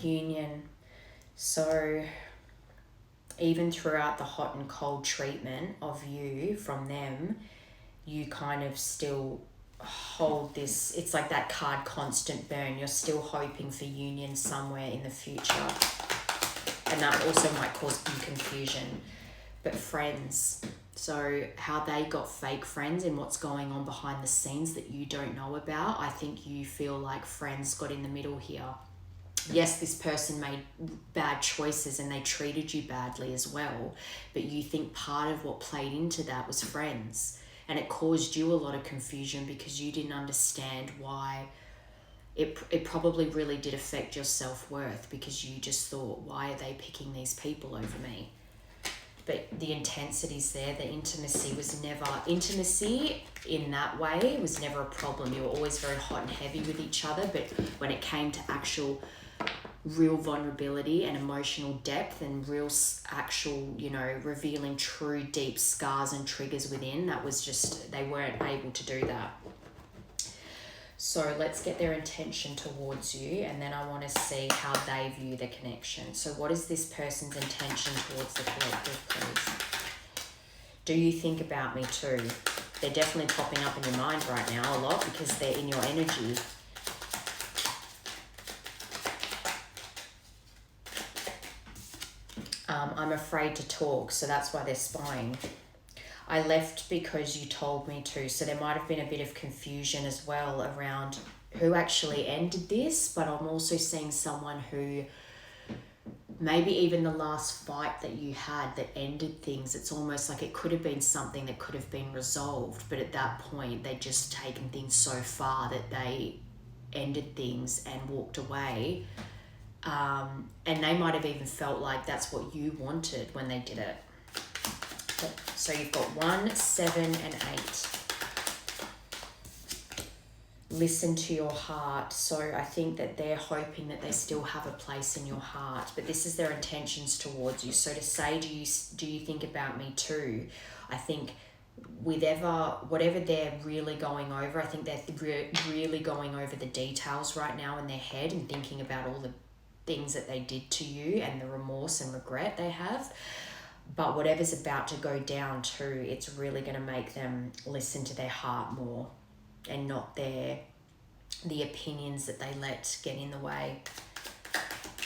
Union. So even throughout the hot and cold treatment of you from them, you kind of still hold this, it's like that card constant burn. You're still hoping for union somewhere in the future, and that also might cause you confusion. But friends, so how they got fake friends and what's going on behind the scenes that you don't know about, I think you feel like friends got in the middle here. Yes, this person made bad choices and they treated you badly as well, but you think part of what played into that was friends, and it caused you a lot of confusion because you didn't understand why. It probably really did affect your self-worth, because you just thought, why are they picking these people over me? But the intensity's there. The intimacy was never, intimacy in that way was never a problem. You were always very hot and heavy with each other, but when it came to actual real vulnerability and emotional depth and real actual, revealing true deep scars and triggers within, that was just, they weren't able to do that. So let's get their intention towards you, and then I want to see how they view the connection. So what is this person's intention towards the collective, please? Do you think about me too? They're definitely popping up in your mind right now a lot because they're in your energy. I'm afraid to talk, so that's why they're spying. I left because you told me to, so there might have been a bit of confusion as well around who actually ended this, but I'm also seeing someone who, maybe even the last fight that you had that ended things, it's almost like it could have been something that could have been resolved, but at that point they'd just taken things so far that they ended things and walked away. And they might have even felt like that's what you wanted when they did it. So you've got 1, 7, and 8. Listen to your heart. So I think that they're hoping that they still have a place in your heart, but this is their intentions towards you. So to say, do you think about me too? I think whatever they're really going over, I think they're really going over the details right now in their head and thinking about all the things that they did to you and the remorse and regret they have. But whatever's about to go down too, it's really going to make them listen to their heart more and not the opinions that they let get in the way.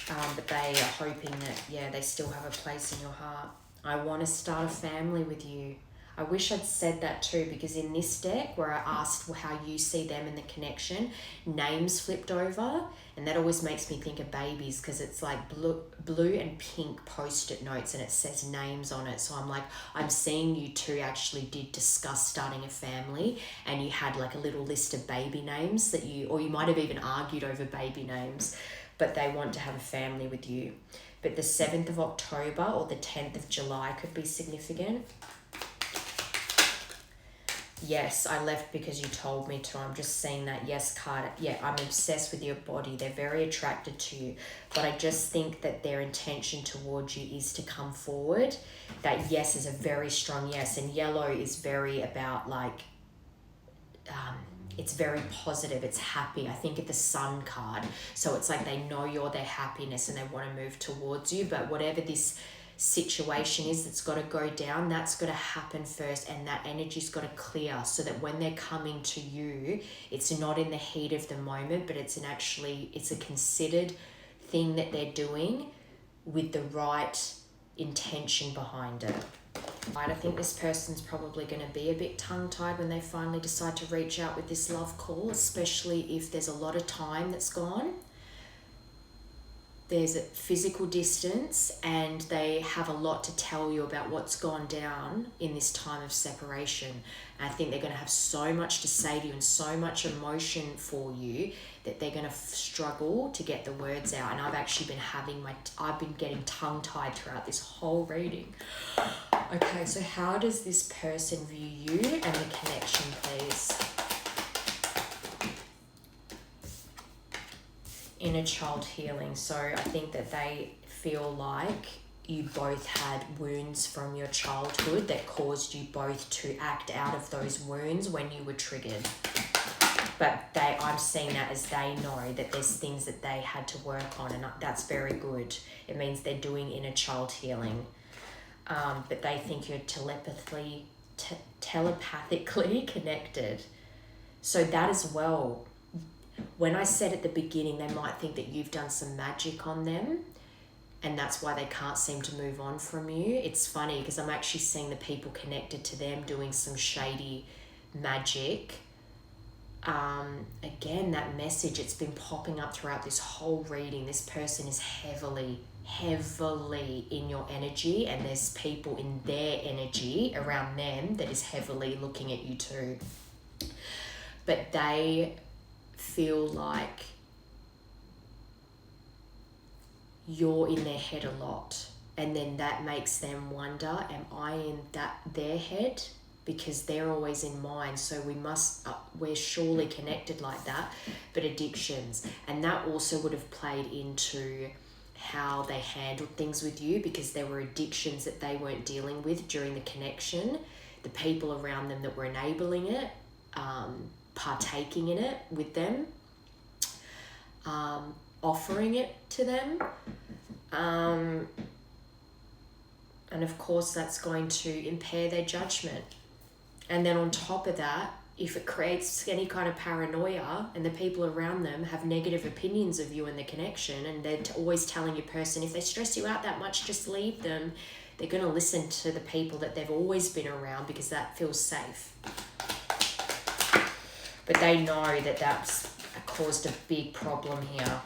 But they are hoping that, they still have a place in your heart. I want to start a family with you. I wish I'd said that too, because in this deck where I asked how you see them in the connection, names flipped over, and that always makes me think of babies, because it's like blue and pink post-it notes and it says names on it. So I'm like, I'm seeing you two actually did discuss starting a family, and you had like a little list of baby names or you might have even argued over baby names, but they want to have a family with you. But the 7th of October or the 10th of July could be significant. Yes, I left because you told me to. I'm just seeing that yes card. Yeah, I'm obsessed with your body. They're very attracted to you. But I just think that their intention towards you is to come forward. That yes is a very strong yes. And yellow is very about like it's very positive, it's happy. I think of the Sun card. So it's like they know you're their happiness and they want to move towards you. But whatever this situation is that's got to go down, that's got to happen first, and that energy's got to clear so that when they're coming to you, it's not in the heat of the moment, but it's a considered thing that they're doing with the right intention behind it. I think this person's probably going to be a bit tongue-tied when they finally decide to reach out with this love call, especially if there's a lot of time that's gone. There's a physical distance, and they have a lot to tell you about what's gone down in this time of separation. And I think they're going to have so much to say to you and so much emotion for you that they're going to struggle to get the words out. And I've actually I've been getting tongue-tied throughout this whole reading. Okay, so how does this person view you and the connection, please? Inner child healing. So I think that they feel like you both had wounds from your childhood that caused you both to act out of those wounds when you were triggered. But I'm seeing that as they know that there's things that they had to work on, and that's very good. It means they're doing inner child healing. But they think you're telepathically connected. So that as well. When I said at the beginning, they might think that you've done some magic on them, and that's why they can't seem to move on from you. It's funny because I'm actually seeing the people connected to them doing some shady magic. Again, that message, it's been popping up throughout this whole reading. This person is heavily in your energy, and there's people in their energy around them that is heavily looking at you too. But they feel like you're in their head a lot, and then that makes them wonder, am I in their head? Because they're always in mine. So we're surely connected like that. But addictions, and that also would have played into how they handled things with you, because there were addictions that they weren't dealing with during the connection. The people around them that were enabling it, partaking in it with them, offering it to them. And of course that's going to impair their judgment. And then on top of that, if it creates any kind of paranoia and the people around them have negative opinions of you and the connection, and they're always telling your person, if they stress you out that much, just leave them, they're going to listen to the people that they've always been around because that feels safe. But they know that that's caused a big problem here.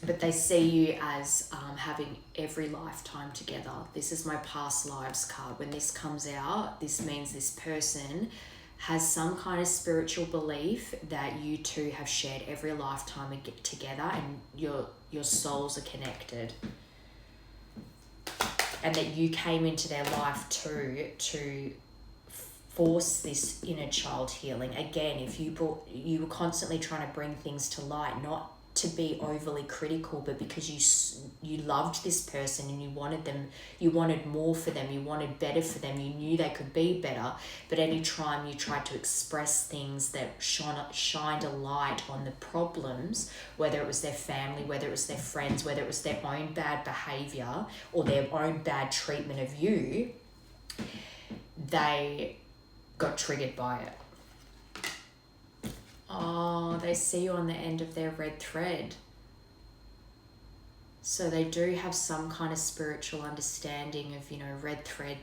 But they see you as having every lifetime together. This is my past lives card. When this comes out, this means this person has some kind of spiritual belief that you two have shared every lifetime together, and your souls are connected. And that you came into their life to force this inner child healing. Again, if you were constantly trying to bring things to light, not to be overly critical, but because you loved this person and you wanted more for them, you wanted better for them, you knew they could be better. But any time you tried to express things that shined a light on the problems, whether it was their family, whether it was their friends, whether it was their own bad behavior or their own bad treatment of you, they got triggered by it. Oh, they see you on the end of their red thread. So they do have some kind of spiritual understanding of, red thread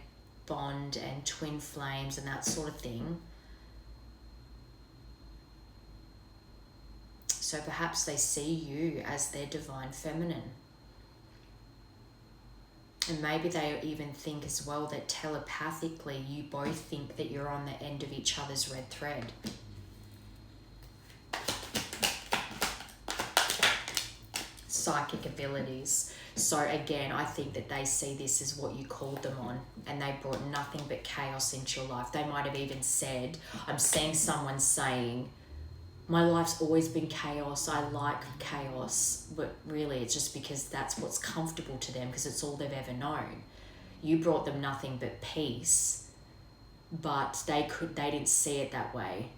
bond and twin flames and that sort of thing. So perhaps they see you as their divine feminine. And maybe they even think as well that telepathically you both think that you're on the end of each other's red thread. Psychic abilities. So again, I think that they see this as what you called them on, and they brought nothing but chaos into your life. They might have even said, I'm seeing someone saying, my life's always been chaos, I like chaos, but really it's just because that's what's comfortable to them, because it's all they've ever known. You brought them nothing but peace, but they didn't see it that way.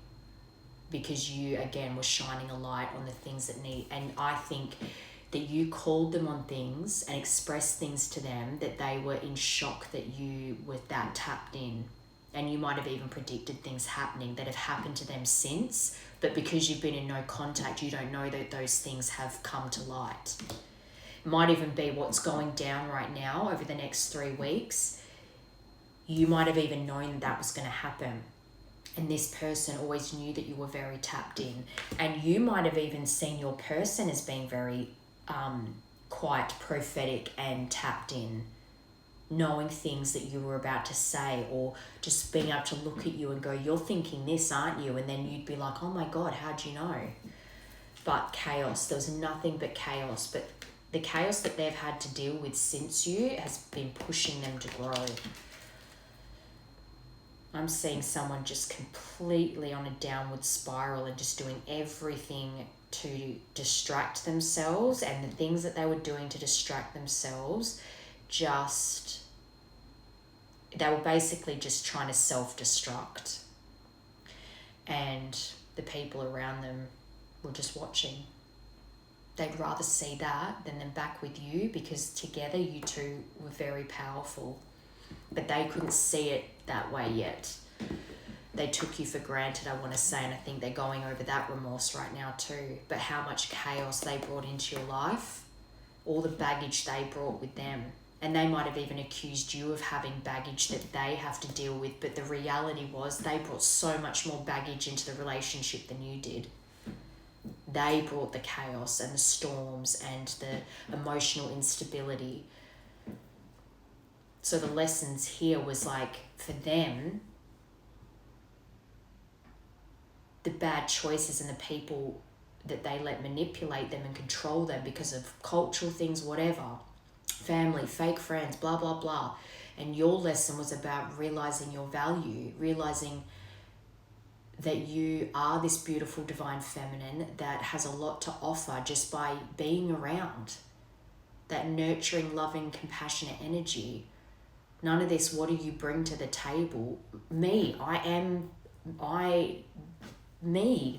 because you, again, were shining a light on the things that need. And I think that you called them on things and expressed things to them that they were in shock that you were that tapped in. And you might have even predicted things happening that have happened to them since, but because you've been in no contact, you don't know that those things have come to light. It might even be what's going down right now over the next 3 weeks. You might have even known that was going to happen. And this person always knew that you were very tapped in. And you might have even seen your person as being very quite prophetic and tapped in, knowing things that you were about to say, or just being able to look at you and go, you're thinking this, aren't you? And then you'd be like, oh my God, how'd you know? But chaos, there was nothing but chaos. But the chaos that they've had to deal with since you has been pushing them to grow. I'm seeing someone just completely on a downward spiral and just doing everything to distract themselves, and the things that they were doing to distract themselves, they were basically just trying to self-destruct. And the people around them were just watching. They'd rather see that than them back with you, because together you two were very powerful. But they couldn't see it that way yet. They took you for granted, I want to say, and I think they're going over that remorse right now too. But how much chaos they brought into your life, all the baggage they brought with them. And they might have even accused you of having baggage that they have to deal with, but the reality was they brought so much more baggage into the relationship than you did. They brought the chaos and the storms and the emotional instability. So the lessons here was like, for them, the bad choices and the people that they let manipulate them and control them because of cultural things, whatever, family, fake friends, blah, blah, blah. And your lesson was about realizing your value, realizing that you are this beautiful divine feminine that has a lot to offer just by being around. That nurturing, loving, compassionate energy. None of this, what do you bring to the table? Me,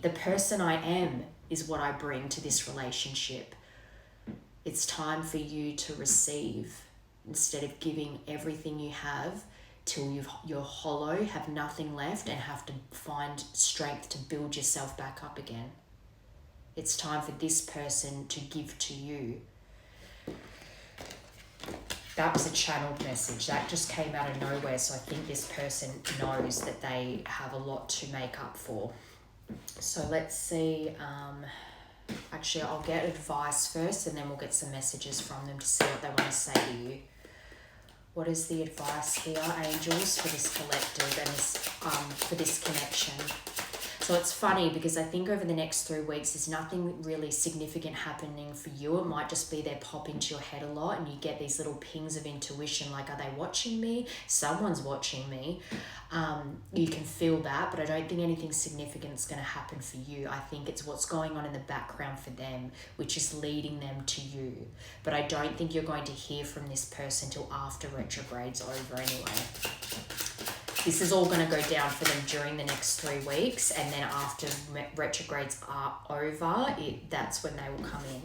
the person I am is what I bring to this relationship. It's time for you to receive instead of giving everything you have till you're hollow, have nothing left, and have to find strength to build yourself back up again. It's time for this person to give to you. That was a channeled message. That just came out of nowhere. So I think this person knows that they have a lot to make up for. So let's see. Actually, I'll get advice first and then we'll get some messages from them to see what they want to say to you. What is the advice here, angels, for this collective and this, for this connection? So it's funny because I think over the next 3 weeks, there's nothing really significant happening for you. It might just be they pop into your head a lot and you get these little pings of intuition, like, are they watching me? Someone's watching me. You can feel that, but I don't think anything significant is going to happen for you. I think it's what's going on in the background for them, which is leading them to you. But I don't think you're going to hear from this person till after retrograde's over anyway. This is all going to go down for them during the next 3 weeks, and then after retrogrades are over, that's when they will come in.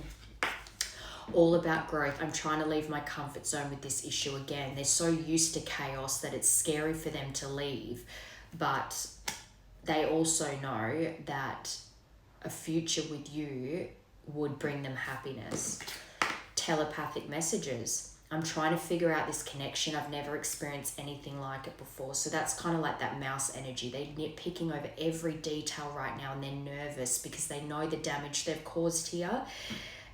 All about growth. I'm trying to leave my comfort zone with this issue again. They're so used to chaos that it's scary for them to leave, but they also know that a future with you would bring them happiness. Telepathic messages. I'm trying to figure out this connection. I've never experienced anything like it before. So that's kind of like that mouse energy. They're nitpicking over every detail right now, and they're nervous because they know the damage they've caused here.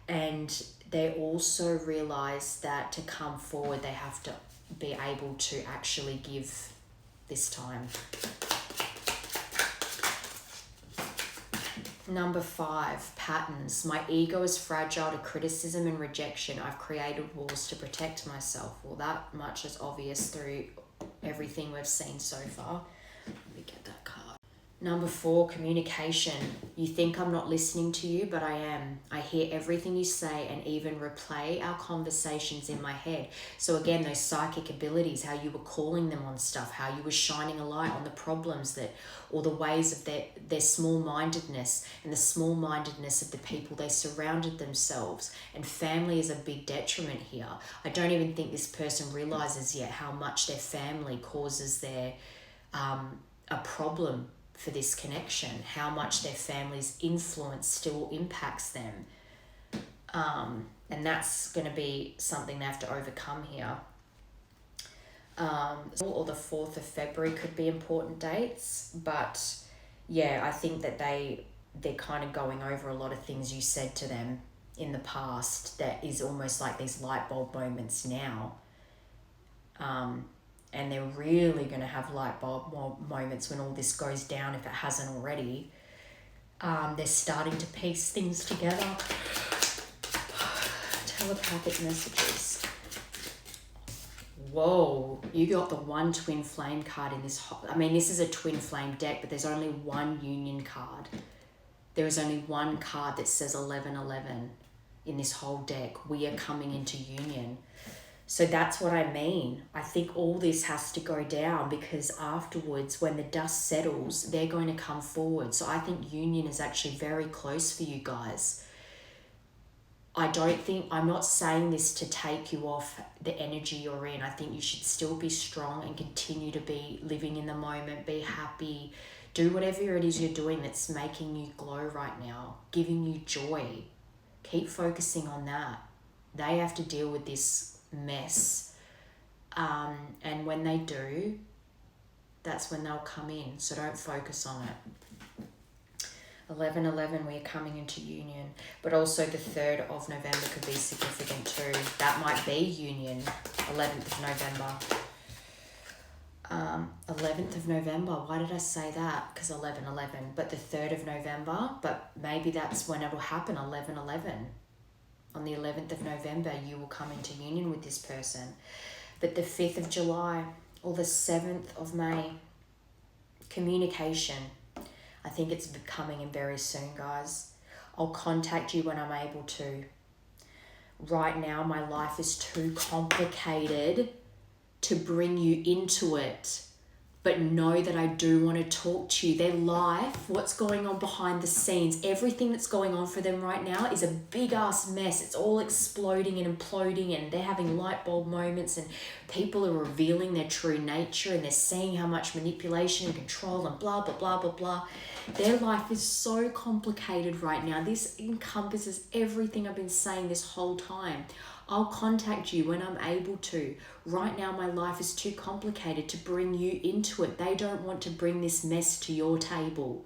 And they also realize that to come forward, they have to be able to actually give this time. Number 5, patterns. My ego is fragile to criticism and rejection. I've created walls to protect myself. Well, that much is obvious through everything we've seen so far. Let me get that card. Number 4, communication. You think I'm not listening to you, but I am. I hear everything you say and even replay our conversations in my head. So again, those psychic abilities, how you were calling them on stuff, how you were shining a light on the problems that, or the ways of their small-mindedness and the small-mindedness of the people they surrounded themselves. And family is a big detriment here. I don't even think this person realizes yet how much their family causes their a problem for this connection, how much their family's influence still impacts them. And that's going to be something they have to overcome here. Or the 4th of February could be important dates, but yeah, I think that they're kind of going over a lot of things you said to them in the past that is almost like these light bulb moments now. And they're really going to have light bulb moments when all this goes down, if it hasn't already. They're starting to piece things together. Telepathic messages. Whoa, you got the 1 twin flame card in this. This is a twin flame deck, but there's only 1 union card. There is only 1 card that says 1111 in this whole deck. We are coming into union. So that's what I mean. I think all this has to go down because afterwards, when the dust settles, they're going to come forward. So I think union is actually very close for you guys. I'm not saying this to take you off the energy you're in. I think you should still be strong and continue to be living in the moment, be happy, do whatever it is you're doing that's making you glow right now, giving you joy. Keep focusing on that. They have to deal with this mess, and when they do, that's when they'll come in, so don't focus on it. 11/11, we are coming into union, but also the 3rd of November could be significant too. That might be union. 11th of November. 11th of November, why did I say that? Because 11/11, but the 3rd of November, but maybe that's when it'll happen. 11/11. On the 11th of November, you will come into union with this person. But the 5th of July or the 7th of May, communication. I think it's coming in very soon, guys. I'll contact you when I'm able to. Right now, my life is too complicated to bring you into it. But know that I do want to talk to you. Their life, what's going on behind the scenes, everything that's going on for them right now is a big ass mess. It's all exploding and imploding, and they're having light bulb moments, and people are revealing their true nature, and they're seeing how much manipulation and control and blah, blah, blah, blah, blah. Their life is so complicated right now. This encompasses everything I've been saying this whole time. I'll contact you when I'm able to. Right now, my life is too complicated to bring you into it. They don't want to bring this mess to your table,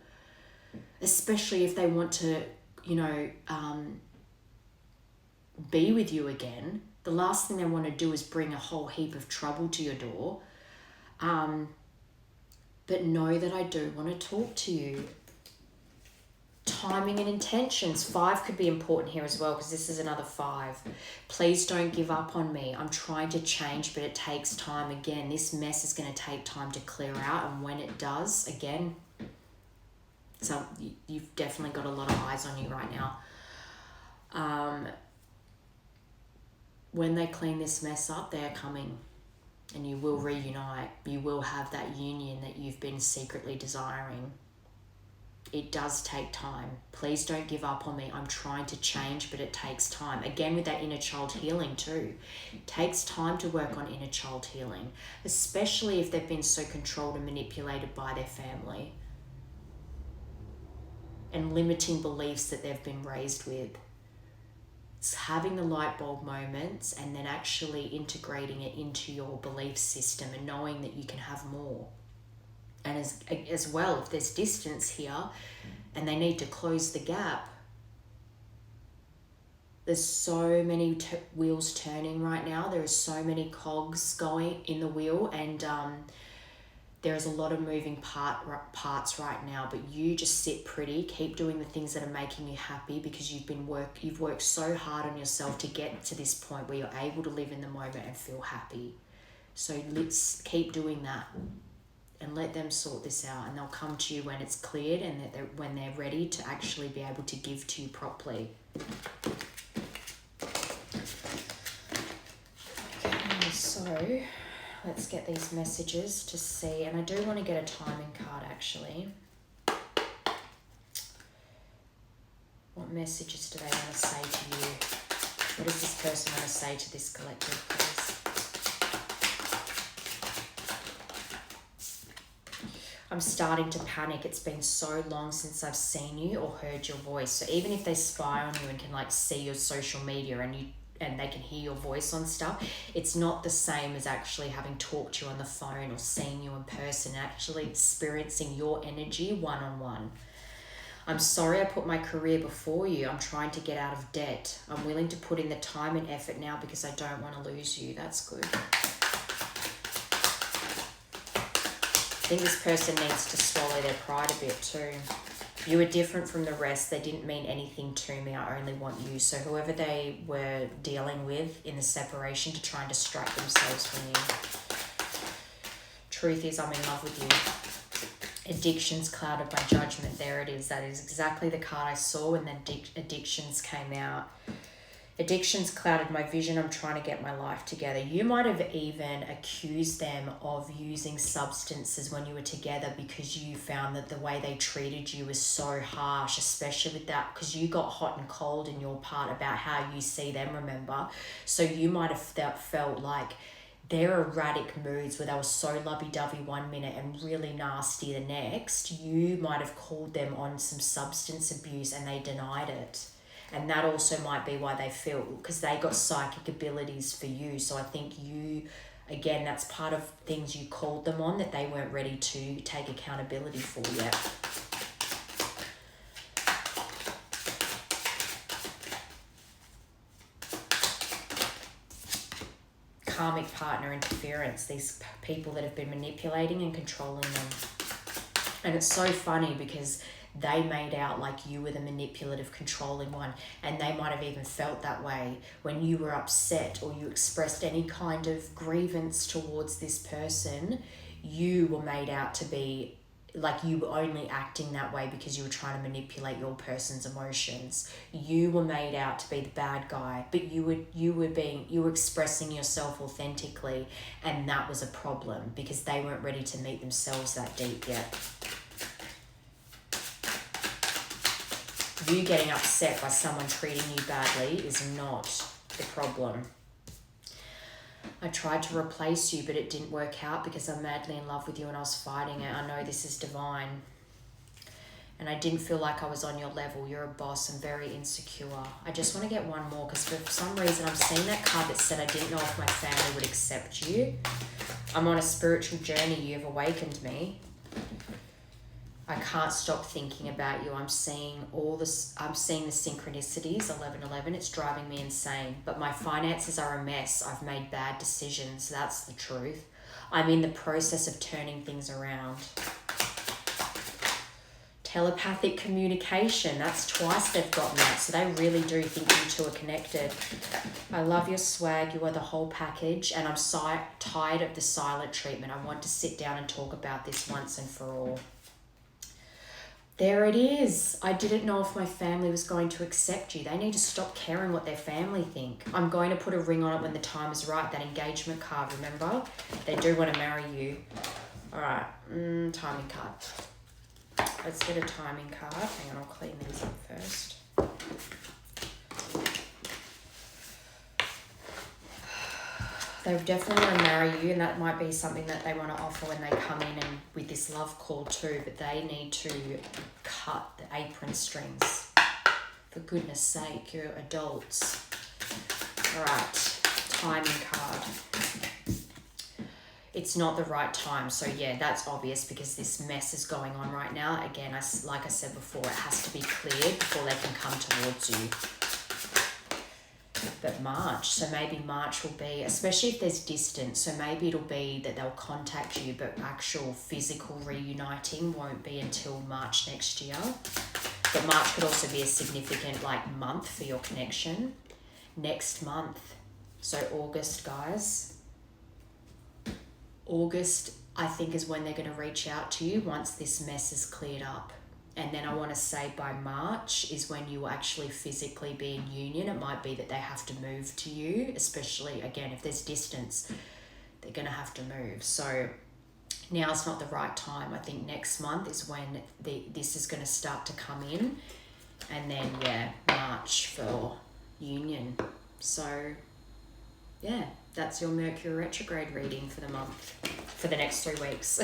especially if they want to, be with you again. The last thing they want to do is bring a whole heap of trouble to your door. But know that I do want to talk to you. Timing and intentions. 5 could be important here as well, because this is another 5. Please don't give up on me. I'm trying to change, but it takes time. Again, this mess is going to take time to clear out, and when it does, again, so you've definitely got a lot of eyes on you right now. When they clean this mess up, they're coming, and you will reunite. You will have that union that you've been secretly desiring. It does take time. Please don't give up on me. I'm trying to change, but it takes time. Again, with that inner child healing too. It takes time to work on inner child healing, especially if they've been so controlled and manipulated by their family and limiting beliefs that they've been raised with. It's having the light bulb moments and then actually integrating it into your belief system and knowing that you can have more. And as well, if there's distance here and they need to close the gap, there's so many wheels turning right now. There are so many cogs going in the wheel, and there is a lot of moving parts right now. But you just sit pretty, keep doing the things that are making you happy, because you've worked so hard on yourself to get to this point where you're able to live in the moment and feel happy. So let's keep doing that. and let them sort this out, and they'll come to you when it's cleared and when they're ready to actually be able to give to you properly. Okay, so let's get these messages to see, and I do want to get a timing card actually. What messages do they want to say to you? What does this person want to say to this collective, please? I'm starting to panic. It's been so long since I've seen you or heard your voice. So even if they spy on you and can like see your social media and they can hear your voice on stuff, it's not the same as actually having talked to you on the phone or seen you in person, actually experiencing your energy one-on-one. I'm sorry I put my career before you. I'm trying to get out of debt. I'm willing to put in the time and effort now because I don't want to lose you. That's good. I think this person needs to swallow their pride a bit too. You were different from the rest. They didn't mean anything to me. I only want you. So whoever they were dealing with in the separation to try and distract themselves from you. Truth is, I'm in love with you. Addictions clouded my judgment. There it is. That is exactly the card I saw when the addictions came out. Addictions clouded my vision. I'm trying to get my life together. You might have even accused them of using substances when you were together because you found that the way they treated you was so harsh, especially with that, because you got hot and cold in your part about how you see them, remember? So you might have felt like their erratic moods where they were so lovey-dovey 1 minute and really nasty the next, you might have called them on some substance abuse and they denied it. And that also might be why they feel, because they got psychic abilities for you. So I think you, again, that's part of things you called them on that they weren't ready to take accountability for yet. Karmic partner interference, these people that have been manipulating and controlling them. And it's so funny because they made out like you were the manipulative, controlling one, and they might have even felt that way when you were upset or you expressed any kind of grievance towards this person. You were made out to be like you were only acting that way because you were trying to manipulate your person's emotions. You were made out to be the bad guy, but you were expressing yourself authentically, and that was a problem because they weren't ready to meet themselves that deep yet. You getting upset by someone treating you badly is not the problem. I tried to replace you, but it didn't work out because I'm madly in love with you and I was fighting it. I know this is divine. And I didn't feel like I was on your level. You're a boss and very insecure. I just want to get one more because for some reason I'm seeing that card that said I didn't know if my family would accept you. I'm on a spiritual journey. You've awakened me. I can't stop thinking about you. I'm seeing the synchronicities, 1111. It's driving me insane. But my finances are a mess. I've made bad decisions. That's the truth. I'm in the process of turning things around. Telepathic communication. That's twice they've gotten that. So they really do think you two are connected. I love your swag. You are the whole package. And I'm tired of the silent treatment. I want to sit down and talk about this once and for all. There it is. I didn't know if my family was going to accept you. They need to stop caring what their family think. I'm going to put a ring on it when the time is right. That engagement card, remember? They do want to marry you. All right. Timing card. Let's get a timing card. Hang on, I'll clean these up first. They definitely want to marry you, and that might be something that they want to offer when they come in and with this love call too, but they need to cut the apron strings. For goodness sake, you're adults. All right, timing card. It's not the right time. So yeah, that's obvious because this mess is going on right now. Again, like I said before, it has to be cleared before they can come towards you. But March, so maybe March will be, especially if there's distance, so maybe it'll be that they'll contact you, but actual physical reuniting won't be until March next year. But March could also be a significant month for your connection. Next month, so August, guys. August, I think is when they're going to reach out to you once this mess is cleared up. And then I want to say by March is when you will actually physically be in union. It might be that they have to move to you, especially, again, if there's distance, they're going to have to move. So now's not the right time. I think next month is when this is going to start to come in. And then, yeah, March for union. So, yeah, that's your Mercury Retrograde reading for the month, for the next 3 weeks.